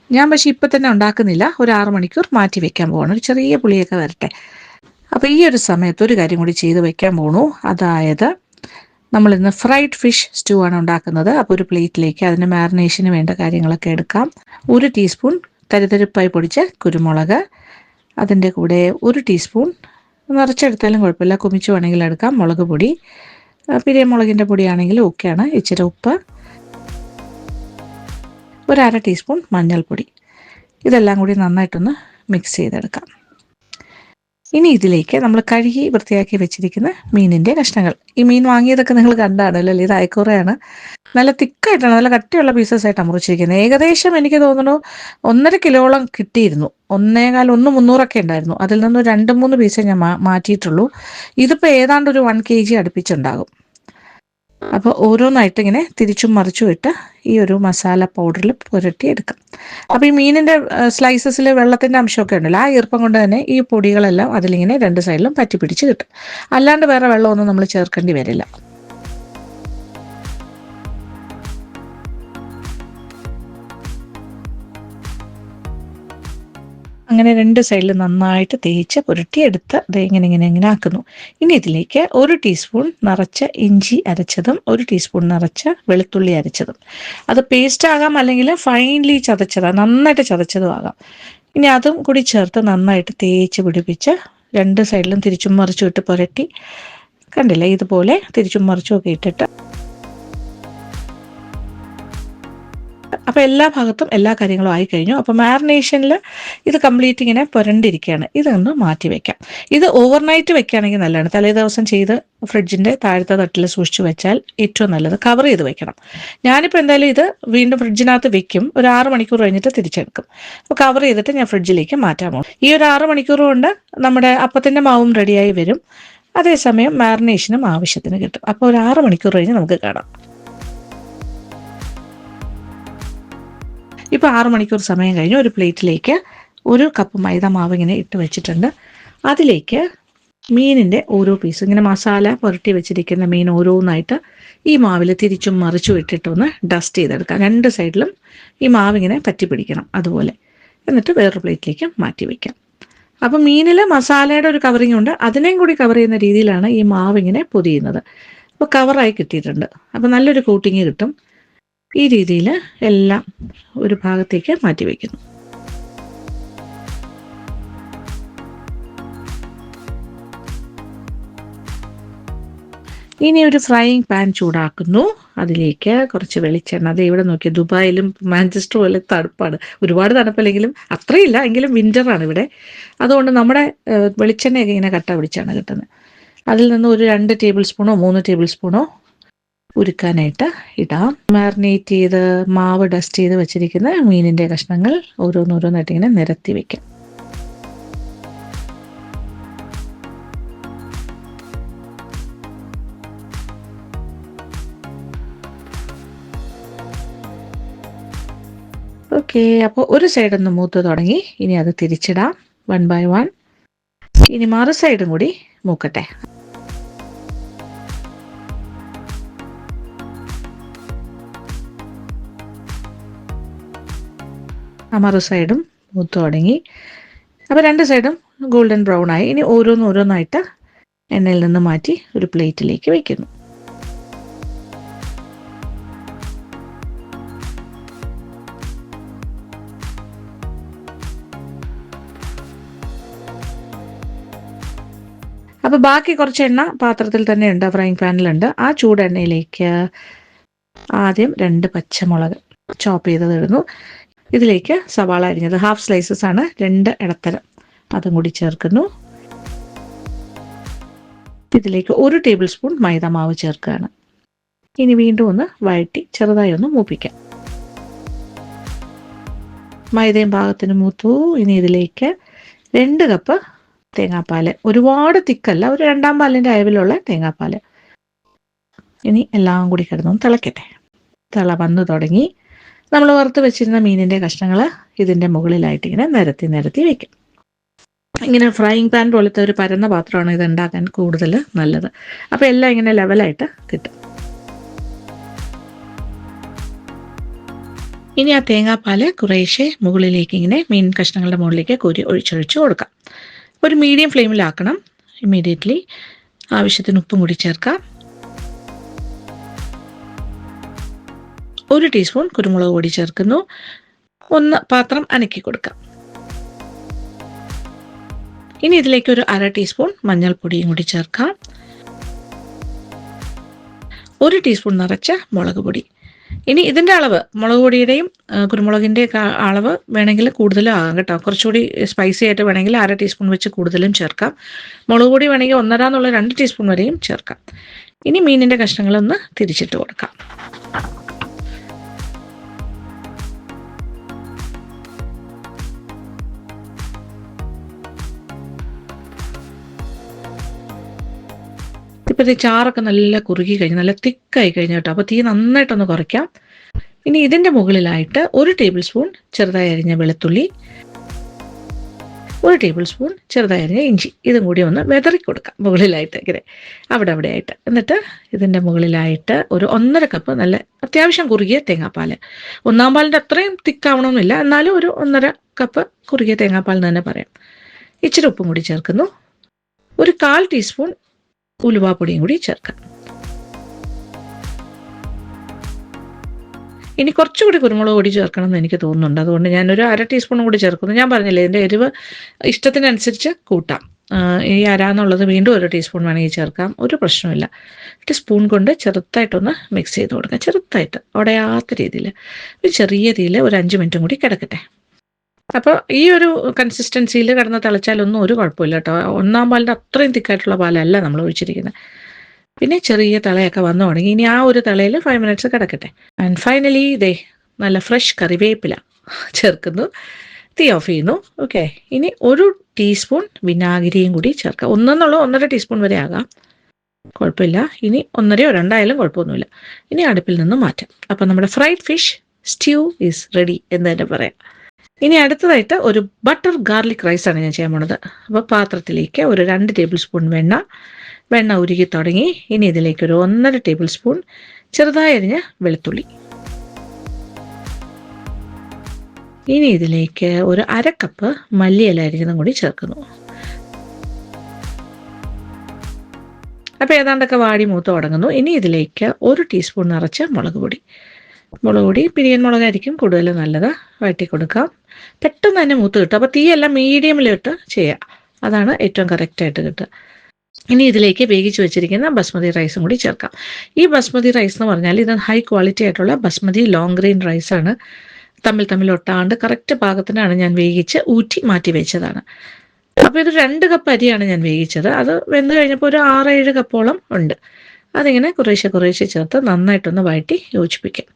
ഞാൻ പക്ഷേ ഇപ്പം തന്നെ ഉണ്ടാക്കുന്നില്ല, ഒരു 6 മണിക്കൂർ മാറ്റി വെക്കാൻ പോകണം, ഒരു ചെറിയ പുളിയൊക്കെ വരട്ടെ. അപ്പോൾ ഈ ഒരു സമയത്ത് ഒരു കാര്യം കൂടി ചെയ്ത് വെക്കാൻ പോണു. അതായത് നമ്മളിന്ന് ഫ്രൈഡ് ഫിഷ് സ്റ്റൂ ആണ് ഉണ്ടാക്കുന്നത്. അപ്പോൾ ഒരു പ്ലേറ്റിലേക്ക് അതിന് മാരിനേഷന് വേണ്ട കാര്യങ്ങളൊക്കെ എടുക്കാം. 1 ടീസ്പൂൺ തരിതരിപ്പായി പൊടിച്ച കുരുമുളക്, അതിൻ്റെ കൂടെ 1 ടീസ്പൂൺ നിറച്ചെടുത്താലും കുഴപ്പമില്ല, കുമിച്ച് വേണമെങ്കിൽ എടുക്കാം, മുളക് പൊടി, പിരിയമുളകിൻ്റെ പൊടിയാണെങ്കിലും ഓക്കെയാണ്, ഇച്ചിരി ഉപ്പ്, 1/2 ടീസ്പൂൺ മഞ്ഞൾപ്പൊടി. ഇതെല്ലാം കൂടി നന്നായിട്ടൊന്ന് മിക്സ് ചെയ്തെടുക്കാം. ഇനി ഇതിലേക്ക് നമ്മൾ കഴുകി വൃത്തിയാക്കി വെച്ചിരിക്കുന്ന മീനിൻ്റെ കഷ്ണങ്ങൾ. ഈ മീൻ വാങ്ങിയതൊക്കെ നിങ്ങൾ കണ്ടാണല്ലോ അല്ലേ, ഇത് അയക്കൂറയാണ്. നല്ല തിക്കായിട്ടാണ്, നല്ല കട്ടിയുള്ള പീസസ് ആയിട്ടാണ് മുറിച്ചിരിക്കുന്നത്. ഏകദേശം എനിക്ക് തോന്നുന്നു 1.5 കിലോളം കിട്ടിയിരുന്നു. 1.25-1.300 ഉണ്ടായിരുന്നു. അതിൽ നിന്ന് 2-3 പീസേ ഞാൻ മാറ്റിയിട്ടുള്ളൂ. ഇതിപ്പോൾ ഏതാണ്ട് ഒരു 1 kg അടുപ്പിച്ചുണ്ടാകും. അപ്പോൾ ഓരോന്നായിട്ട് ഇങ്ങനെ തിരിച്ചും മറിച്ചും ഇട്ട് ഈ ഒരു മസാല പൗഡറിൽ പുരട്ടി എടുക്കാം. അപ്പോൾ ഈ മീനിൻ്റെ സ്ലൈസസിൽ വെള്ളത്തിൻ്റെ അംശമൊക്കെ ഉണ്ടല്ലോ, ആ ഈർപ്പം കൊണ്ട് തന്നെ ഈ പൊടികളെല്ലാം അതിലിങ്ങനെ 2 സൈഡിലും പറ്റി പിടിച്ച് കിട്ടും. അല്ലാണ്ട് വേറെ വെള്ളമൊന്നും നമ്മൾ ചേർക്കേണ്ടി വരില്ല. അങ്ങനെ 2 സൈഡിൽ നന്നായിട്ട് തേച്ച് പുരട്ടിയെടുത്ത് ഇത് ഇങ്ങനെ ആക്കുന്നു. ഇനി ഇതിലേക്ക് 1 ടീസ്പൂൺ നിറച്ച ഇഞ്ചി അരച്ചതും 1 ടീസ്പൂൺ നിറച്ച വെളുത്തുള്ളി അരച്ചതും, അത് പേസ്റ്റ് ആകാം അല്ലെങ്കിൽ ഫൈൻലി ചതച്ചതാണ്, നന്നായിട്ട് ചതച്ചതും ആകാം. ഇനി അതും കൂടി ചേർത്ത് നന്നായിട്ട് തേച്ച് പിടിപ്പിച്ച് 2 സൈഡിലും തിരിച്ചും മറിച്ചും ഇട്ട് പുരട്ടി, കണ്ടില്ലേ ഇതുപോലെ തിരിച്ചും മറിച്ചും ഒക്കെ ഇട്ടിട്ട്, അപ്പോൾ എല്ലാ ഭാഗത്തും എല്ലാ കാര്യങ്ങളും ആയി കഴിഞ്ഞു. അപ്പോൾ മാരിനേഷനിൽ ഇത് കംപ്ലീറ്റ് ഇങ്ങനെ പുരണ്ടിരിക്കുകയാണ്. ഇതൊന്ന് മാറ്റി വെക്കാം. ഇത് ഓവർനൈറ്റ് വെക്കുകയാണെങ്കിൽ നല്ലതാണ്. തലേ ദിവസം ചെയ്ത് ഫ്രിഡ്ജിൻ്റെ താഴത്തെ തട്ടിൽ സൂക്ഷിച്ച് വെച്ചാൽ ഏറ്റവും നല്ലത്. കവർ ചെയ്ത് വെക്കണം. ഞാനിപ്പോൾ എന്തായാലും ഇത് വീണ്ടും ഫ്രിഡ്ജിനകത്ത് വെക്കും. ഒരു 6 മണിക്കൂർ കഴിഞ്ഞിട്ട് തിരിച്ചെടുക്കും. അപ്പോൾ കവർ ചെയ്തിട്ട് ഞാൻ ഫ്രിഡ്ജിലേക്ക് മാറ്റാമോ. ഈ ഒരു 6 മണിക്കൂർ കൊണ്ട് നമ്മുടെ അപ്പത്തിൻ്റെ മാവും റെഡിയായി വരും. അതേസമയം മാരിനേഷനും ആവശ്യത്തിന് കിട്ടും. അപ്പോൾ ഒരു 6 മണിക്കൂർ കഴിഞ്ഞ് നമുക്ക് കാണാം. ഇപ്പോൾ 6 മണിക്കൂർ സമയം കഴിഞ്ഞ് ഒരു പ്ലേറ്റിലേക്ക് 1 കപ്പ് മൈദ മാവ് ഇങ്ങനെ ഇട്ട് വെച്ചിട്ടുണ്ട്. അതിലേക്ക് മീനിൻ്റെ ഓരോ പീസ് ഇങ്ങനെ മസാല പുരട്ടി വെച്ചിരിക്കുന്ന മീൻ ഓരോന്നായിട്ട് ഈ മാവിൽ തിരിച്ചും മറിച്ചും ഇട്ടിട്ടൊന്ന് ഡസ്റ്റ് ചെയ്തെടുക്കാം. 2 സൈഡിലും ഈ മാവിങ്ങനെ പറ്റി പിടിക്കണം അതുപോലെ. എന്നിട്ട് വേറൊരു പ്ലേറ്റിലേക്ക് മാറ്റി വയ്ക്കാം. അപ്പം മീനിൽ മസാലയുടെ ഒരു കവറിങ് ഉണ്ട്, അതിനെയും കൂടി കവർ ചെയ്യുന്ന രീതിയിലാണ് ഈ മാവിങ്ങനെ പൊതിയുന്നത്. അപ്പോൾ കവറായി കിട്ടിയിട്ടുണ്ട്. അപ്പോൾ നല്ലൊരു കോട്ടിങ് കിട്ടും. ഈ രീതിയിൽ എല്ലാം ഒരു ഭാഗത്തേക്ക് മാറ്റി വയ്ക്കുന്നു. ഇനി ഒരു ഫ്രൈയിങ് പാൻ ചൂടാക്കുന്നു. അതിലേക്ക് കുറച്ച് വെളിച്ചെണ്ണ, അത് ഇവിടെ നോക്കിയ ദുബായിലും മാഞ്ചസ്റ്റർ പോലെ തണുപ്പാണ്, ഒരുപാട് തണുപ്പല്ലെങ്കിലും അത്രയില്ല, എങ്കിലും വിൻ്ററാണ് ഇവിടെ. അതുകൊണ്ട് നമ്മുടെ വെളിച്ചെണ്ണയൊക്കെ ഇങ്ങനെ കട്ട പിടിച്ചാണ് കിട്ടുന്നത്. അതിൽ നിന്ന് ഒരു 2 ടേബിൾ സ്പൂണോ 3 ടേബിൾ സ്പൂണോ ഉരുക്കാനായിട്ട് ഇടാം. മാരിനേറ്റ് ചെയ്ത് മാവ് ഡസ്റ്റ് ചെയ്ത് വെച്ചിരിക്കുന്ന മീനിൻ്റെ കഷ്ണങ്ങൾ ഓരോന്നോരോന്നായിട്ട് ഇങ്ങനെ നിരത്തി വെക്കാം. ഓക്കെ, അപ്പോൾ ഒരു സൈഡൊന്ന് മൂത്ത് തുടങ്ങി. ഇനി അത് തിരിച്ചിടാം 1 by 1. ഇനി മറു സൈഡും കൂടി മൂക്കട്ടെ. മറു സൈഡും മൂത്ത് തുടങ്ങി. അപ്പോൾ 2 സൈഡും ഗോൾഡൻ ബ്രൗൺ ആയി. ഇനി ഓരോന്നായിട്ട് എണ്ണയിൽ നിന്ന് മാറ്റി ഒരു പ്ലേറ്റിലേക്ക് വയ്ക്കുന്നു. അപ്പോൾ ബാക്കി കുറച്ച് എണ്ണ പാത്രത്തിൽ തന്നെ ഉണ്ട്, ഫ്രൈങ് പാനിലുണ്ട്. ആ ചൂടെണ്ണയിലേക്ക് ആദ്യം 2 പച്ചമുളക് ചോപ്പ് ചെയ്തത് ഇടുന്നു. ഇതിലേക്ക് സവാള അരിഞ്ഞത് ഹാഫ് സ്ലൈസസ് ആണ്, 2 ഇടത്തരം, അതും കൂടി ചേർക്കുന്നു. ഇതിലേക്ക് 1 ടേബിൾ സ്പൂൺ മൈദ മാവ് ചേർക്കുകയാണ്. ഇനി വീണ്ടും ഒന്ന് വഴറ്റി ചെറുതായി ഒന്ന് മൂപ്പിക്കാം. മൈദയും പാകത്തിന് മൂത്തു. ഇനി ഇതിലേക്ക് 2 കപ്പ് തേങ്ങാപ്പാൽ, ഒരുപാട് തിക്കല്ല, ഒരു 2-ാം പാലിൻ്റെ അയവിലുള്ള തേങ്ങാപ്പാൽ. ഇനി എല്ലാം കൂടി കിടന്നു തിളക്കട്ടെ. തിള വന്നു തുടങ്ങി. നമ്മൾ വറുത്ത് വെച്ചിരുന്ന മീനിൻ്റെ കഷ്ണങ്ങൾ ഇതിൻ്റെ മുകളിലായിട്ട് ഇങ്ങനെ നിരത്തി വയ്ക്കും. ഇങ്ങനെ ഫ്രൈയിങ് പാൻ പോലത്തെ ഒരു പരന്ന പാത്രമാണ് ഇത് ഉണ്ടാക്കാൻ കൂടുതൽ നല്ലത്. അപ്പോൾ എല്ലാം ഇങ്ങനെ ലെവലായിട്ട് കിട്ടും. ഇനി ആ തേങ്ങാപ്പാൽ കുറേശ്ശെ മുകളിലേക്ക് ഇങ്ങനെ മീൻ കഷ്ണങ്ങളുടെ മുകളിലേക്ക് കോരി ഒഴിച്ചൊഴിച്ച് കൊടുക്കാം. ഒരു മീഡിയം ഫ്ലെയിമിലാക്കണം. ഇമ്മീഡിയറ്റ്ലി ആവശ്യത്തിന് ഉപ്പും കൂടി ചേർക്കാം. 1 ടീസ്പൂൺ കുരുമുളക് പൊടി ചേർക്കുന്നു. ഒന്ന് പാത്രം അനക്കി കൊടുക്കാം. ഇനി ഇതിലേക്ക് ഒരു 1/2 ടീസ്പൂൺ മഞ്ഞൾപ്പൊടിയും കൂടി ചേർക്കാം. 1 ടീസ്പൂൺ നിറച്ച മുളക് പൊടി. ഇനി ഇതിൻ്റെ അളവ്, മുളക് പൊടിയുടെയും കുരുമുളകിൻ്റെ അളവ് വേണമെങ്കിൽ കൂടുതലും ആകാം കേട്ടോ. കുറച്ചുകൂടി സ്പൈസി ആയിട്ട് വേണമെങ്കിൽ 1/2 ടീസ്പൂൺ വെച്ച് കൂടുതലും ചേർക്കാം. മുളക് പൊടി വേണമെങ്കിൽ 1.5 2 ടീസ്പൂൺ വരെയും ചേർക്കാം. ഇനി മീനിൻ്റെ കഷ്ണങ്ങളൊന്ന് തിരിച്ചിട്ട് കൊടുക്കാം. ഇപ്പോൾ ഈ ചാറൊക്കെ നല്ല കുറുകി കഴിഞ്ഞ് നല്ല തിക്കായി കഴിഞ്ഞു കേട്ടോ. അപ്പോൾ തീ നന്നായിട്ടൊന്ന് കുറയ്ക്കാം. ഇനി ഇതിൻ്റെ മുകളിലായിട്ട് 1 ടേബിൾ സ്പൂൺ ചെറുതായി അരിഞ്ഞ വെളുത്തുള്ളി, 1 ടേബിൾ സ്പൂൺ ചെറുതായി അരിഞ്ഞ ഇഞ്ചി, ഇതും കൂടി ഒന്ന് വെതറി കൊടുക്കാം മുകളിലായിട്ട് ഇങ്ങനെ അവിടെ ആയിട്ട്. എന്നിട്ട് ഇതിൻ്റെ മുകളിലായിട്ട് ഒരു 1.5 കപ്പ് നല്ല അത്യാവശ്യം കുറുകിയ തേങ്ങാപ്പാൽ. 1-ാം പാലിൻ്റെ അത്രയും തിക്കാവണമെന്നില്ല, എന്നാലും ഒരു 1.5 കപ്പ് കുറുകിയ തേങ്ങാപ്പാൽ എന്ന് തന്നെ പറയാം. ഇച്ചിരി ഉപ്പും കൂടി ചേർക്കുന്നു. ഒരു 1/4 ടീസ്പൂൺ ഉലുവാപ്പൊടിയും കൂടി ചേർക്കാം. ഇനി കുറച്ചുകൂടി കുരുമുളക് പൊടി ചേർക്കണം എന്ന് എനിക്ക് തോന്നുന്നുണ്ട്. അതുകൊണ്ട് ഞാനൊരു 1/2 ടീസ്പൂൺ കൂടി ചേർക്കുന്നു. ഞാൻ പറഞ്ഞില്ലേ, ഇതിൻ്റെ എരിവ് ഇഷ്ടത്തിനനുസരിച്ച് കൂട്ടാം. ഈ എന്നുള്ളത് വീണ്ടും 1 ടീസ്പൂൺ വേണമെങ്കിൽ ചേർക്കാം, ഒരു പ്രശ്നമില്ല. സ്പൂൺ കൊണ്ട് ചെറുതായിട്ടൊന്ന് മിക്സ് ചെയ്ത് കൊടുക്കാം, ചെറുതായിട്ട് ഉടയാത്ത രീതിയിൽ. ഒരു ചെറിയ തീയിൽ ഒരു 5 മിനിറ്റും കൂടി കിടക്കട്ടെ. അപ്പോൾ ഈ ഒരു കൺസിസ്റ്റൻസിയിൽ കിടന്ന് തിളച്ചാലൊന്നും ഒരു കുഴപ്പമില്ല കേട്ടോ. 1-ാം പാലിൻ്റെ അത്രയും തിക്കായിട്ടുള്ള പാലല്ല നമ്മൾ ഒഴിച്ചിരിക്കുന്നത്. പിന്നെ ചെറിയ തിളയൊക്കെ വന്നു തുടങ്ങി. ഇനി ആ ഒരു തിളയിൽ 5 മിനിറ്റ്സ് കിടക്കട്ടെ. ആൻഡ് ഫൈനലി നല്ല ഫ്രഷ് കറിവേപ്പില ചേർക്കുന്നു. തീ ഓഫ് ചെയ്യുന്നു. ഓക്കെ, ഇനി 1 ടീസ്പൂൺ വിനാഗിരിയും കൂടി ചേർക്കാം. 1.5 ടീസ്പൂൺ വരെ ആകാം, കുഴപ്പമില്ല. ഇനി 1.5 2 കുഴപ്പമൊന്നുമില്ല. ഇനി അടുപ്പിൽ നിന്ന് മാറ്റാം. അപ്പം നമ്മുടെ fried fish stew is ready എന്ന് തന്നെ പറയാം. ഇനി അടുത്തതായിട്ട് ഒരു ബട്ടർ ഗാർലിക് റൈസാണ് ഞാൻ ചെയ്യാൻ പോണത്. അപ്പോൾ പാത്രത്തിലേക്ക് ഒരു 2 ടേബിൾ സ്പൂൺ വെണ്ണ ഉരുകി തുടങ്ങി. ഇനി ഇതിലേക്ക് ഒരു 1.5 ടേബിൾ സ്പൂൺ ചെറുതായി അരിഞ്ഞ വെളുത്തുള്ളി. ഇനി ഇതിലേക്ക് ഒരു 1/2 കപ്പ് മല്ലിയില അരിഞ്ഞതും കൂടി ചേർക്കുന്നു. അപ്പോൾ ഏതാണ്ടൊക്കെ വാടി മൂത്ത് തുടങ്ങുന്നു. ഇനി ഇതിലേക്ക് 1 ടീസ്പൂൺ നിറച്ച മുളക് പൊടി. പിരിയൻ മുളകായിരിക്കും കൂടുതൽ നല്ലത്. വഴറ്റി കൊടുക്കാം. പെട്ടെന്ന് തന്നെ മൂത്ത് കിട്ടും. അപ്പോൾ തീയെല്ലാം മീഡിയമിലിട്ട് ചെയ്യുക, അതാണ് ഏറ്റവും കറക്റ്റായിട്ട് കിട്ടുക. ഇനി ഇതിലേക്ക് വേവിച്ച് വെച്ചിരിക്കുന്ന ബസ്മതി റൈസും കൂടി ചേർക്കാം. ഈ ബസ്മതി റൈസ് എന്ന് പറഞ്ഞാൽ ഇത് ഹൈ ക്വാളിറ്റി ആയിട്ടുള്ള ബസ്മതി ലോങ് ഗ്രെയിൻ റൈസാണ്. തമ്മിൽ ഒട്ടാണ്ട് കറക്റ്റ് പാകത്തിനാണ് ഞാൻ വേവിച്ച് ഊറ്റി മാറ്റി വെച്ചതാണ്. അപ്പോൾ ഇത് 2 കപ്പ് അരിയാണ് ഞാൻ വേവിച്ചത്. അത് വെന്ത് കഴിഞ്ഞപ്പോൾ ഒരു 6-7 കപ്പോളം ഉണ്ട്. അതിങ്ങനെ കുറേശ്ശെ ചേർത്ത് നന്നായിട്ടൊന്ന് വഴറ്റി യോജിപ്പിക്കാം.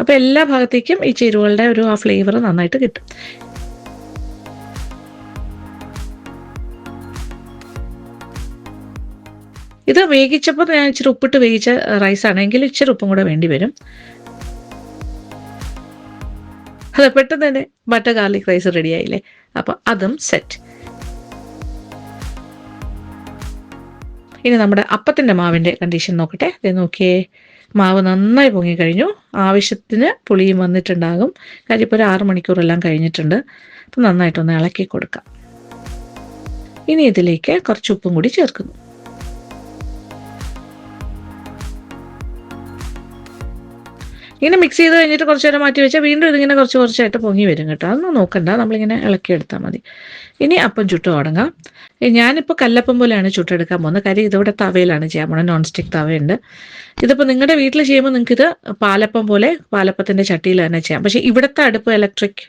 അപ്പോൾ എല്ലാ ഭാഗത്തേക്കും ഈ ചേരുവകളുടെ ഒരു ആ ഫ്ലേവർ നന്നായിട്ട് കിട്ടും. ഇത് വേവിച്ചപ്പോൾ ഞാൻ ഇച്ചിരി ഉപ്പിട്ട് വേവിച്ച റൈസ് ആണെങ്കിൽ ഇച്ചിരി ഉപ്പും കൂടെ വേണ്ടി വരും. അത് പെട്ടെന്ന് തന്നെ ബട്ടർ ഗാർലിക് റൈസ് റെഡി ആയില്ലേ. അപ്പോൾ അതും സെറ്റ്. ഇനി നമ്മുടെ അപ്പത്തിൻ്റെ മാവിൻ്റെ കണ്ടീഷൻ നോക്കട്ടെ. ഇത് നോക്കിയേ, മാവ് നന്നായി പൊങ്ങിക്കഴിഞ്ഞു. ആവശ്യത്തിന് പുളിയും വന്നിട്ടുണ്ടാകും. കാര്യം ഇപ്പോൾ ഒരു 6 മണിക്കൂറെല്ലാം കഴിഞ്ഞിട്ടുണ്ട്. അപ്പം നന്നായിട്ടൊന്ന് ഇളക്കി കൊടുക്കാം. ഇനി ഇതിലേക്ക് കുറച്ച് ഉപ്പും കൂടി ചേർക്കുന്നു. ഇങ്ങനെ മിക്സ് ചെയ്ത് കഴിഞ്ഞിട്ട് കുറച്ച് നേരം മാറ്റി വെച്ചാൽ വീണ്ടും ഇതിങ്ങനെ കുറച്ചായിട്ട് പൊങ്ങി വരും കേട്ടോ. അതൊന്നും നോക്കണ്ട, നമ്മളിങ്ങനെ ഇളക്കിയെടുത്താൽ മതി. ഇനി അപ്പം ചുട്ട് തുടങ്ങാം. ഞാനിപ്പോൾ കല്ലപ്പം പോലെയാണ് ചുട്ടെടുക്കാൻ പോകുന്നത്. കാര്യം ഇതിവിടെ തവയിലാണ് ചെയ്യാൻ പോകുന്നത്. നോൺ സ്റ്റിക്ക് തവയുണ്ട്. ഇതിപ്പോൾ നിങ്ങളുടെ വീട്ടിൽ ചെയ്യുമ്പോൾ നിങ്ങൾക്കിത് പാലപ്പം പോലെ പാലപ്പത്തിൻ്റെ ചട്ടിയിൽ തന്നെ ചെയ്യാം. പക്ഷേ ഇവിടുത്തെ അടുപ്പ് ഇലക്ട്രിക്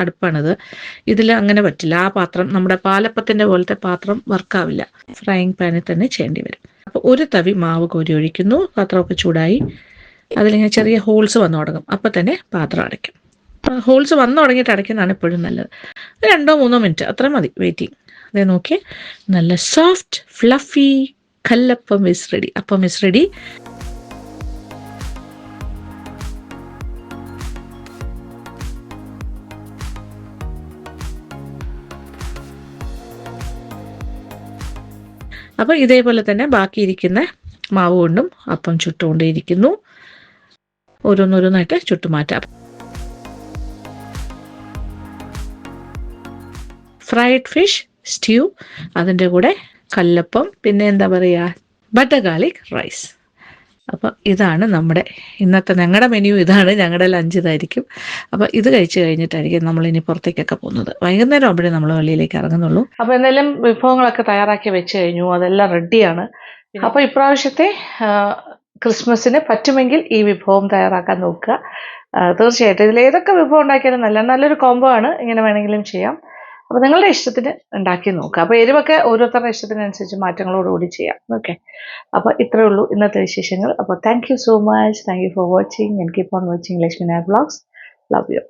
അടുപ്പാണിത്. ഇതിൽ അങ്ങനെ പറ്റില്ല. ആ പാത്രം നമ്മുടെ പാലപ്പത്തിൻ്റെ പോലത്തെ പാത്രം വർക്കാവില്ല. ഫ്രൈയിങ് പാനിൽ തന്നെ ചെയ്യേണ്ടി വരും. അപ്പോൾ ഒരു തവി മാവ് കോരി ഒഴിക്കുന്നു. പാത്രമൊക്കെ ചൂടായി. അതിലിങ്ങനെ ചെറിയ ഹോൾസ് വന്നു തുടങ്ങും. അപ്പം തന്നെ പാത്രം അടയ്ക്കും. ഹോൾസ് വന്നു തുടങ്ങിയിട്ട് അടയ്ക്കുന്നതാണ് എപ്പോഴും നല്ലത്. 2-3 മിനിറ്റ് അത്ര മതി വെയിറ്റിംഗ്. അതേ നോക്കി, നല്ല സോഫ്റ്റ് ഫ്ലഫി കല്ലപ്പം ഇസ് റെഡി. അപ്പം ഇസ് റെഡി. അപ്പോൾ ഇതേപോലെ തന്നെ ബാക്കിയിരിക്കുന്ന മാവ് കൊണ്ടും അപ്പം ചുട്ടുകൊണ്ടേയിരിക്കുന്നു. ഓരോന്നോരോന്നായിട്ട് ചുട്ടുമാറ്റാം. ഫ്രൈഡ് ഫിഷ് സ്റ്റ്യൂ, അതിൻ്റെ കൂടെ കല്ലപ്പം, പിന്നെ എന്താ പറയുക, ബട്ടർ ഗാർലിക് റൈസ്. അപ്പോൾ ഇതാണ് നമ്മുടെ ഇന്നത്തെ ഞങ്ങളുടെ മെനു, ഇതാണ് ഞങ്ങളുടെ ലഞ്ച് ഇതായിരിക്കും. അപ്പോൾ ഇത് കഴിച്ച് കഴിഞ്ഞിട്ടായിരിക്കും നമ്മൾ ഇനി പുറത്തേക്കൊക്കെ പോകുന്നത്. വൈകുന്നേരം ആകുമ്പോഴേ നമ്മൾ വെളിയിലേക്ക് ഇറങ്ങുന്നുള്ളൂ. അപ്പോൾ എന്തായാലും വിഭവങ്ങളൊക്കെ തയ്യാറാക്കി വെച്ച് കഴിഞ്ഞു, അതെല്ലാം റെഡിയാണ്. അപ്പോൾ ഇപ്രാവശ്യത്തെ ക്രിസ്മസിന് പറ്റുമെങ്കിൽ ഈ വിഭവം തയ്യാറാക്കാൻ നോക്കുക. തീർച്ചയായിട്ടും ഇതിൽ ഏതൊക്കെ വിഭവം ഉണ്ടാക്കിയാലും നല്ലൊരു കോംബോ ആണ്, ഇങ്ങനെ വേണമെങ്കിലും ചെയ്യാം. അപ്പോൾ നിങ്ങളുടെ ഇഷ്ടത്തിന് ഉണ്ടാക്കി നോക്കുക. അപ്പോൾ എരിവൊക്കെ ഓരോരുത്തരുടെ ഇഷ്ടത്തിനനുസരിച്ച് മാറ്റങ്ങളോടുകൂടി ചെയ്യാം. ഓക്കെ, അപ്പോൾ ഇത്രയേ ഉള്ളൂ ഇന്നത്തെ വിശേഷങ്ങൾ. അപ്പോൾ thank you so much, thank you for watching and keep on watching Lakshmi Nair vlogs. Love you.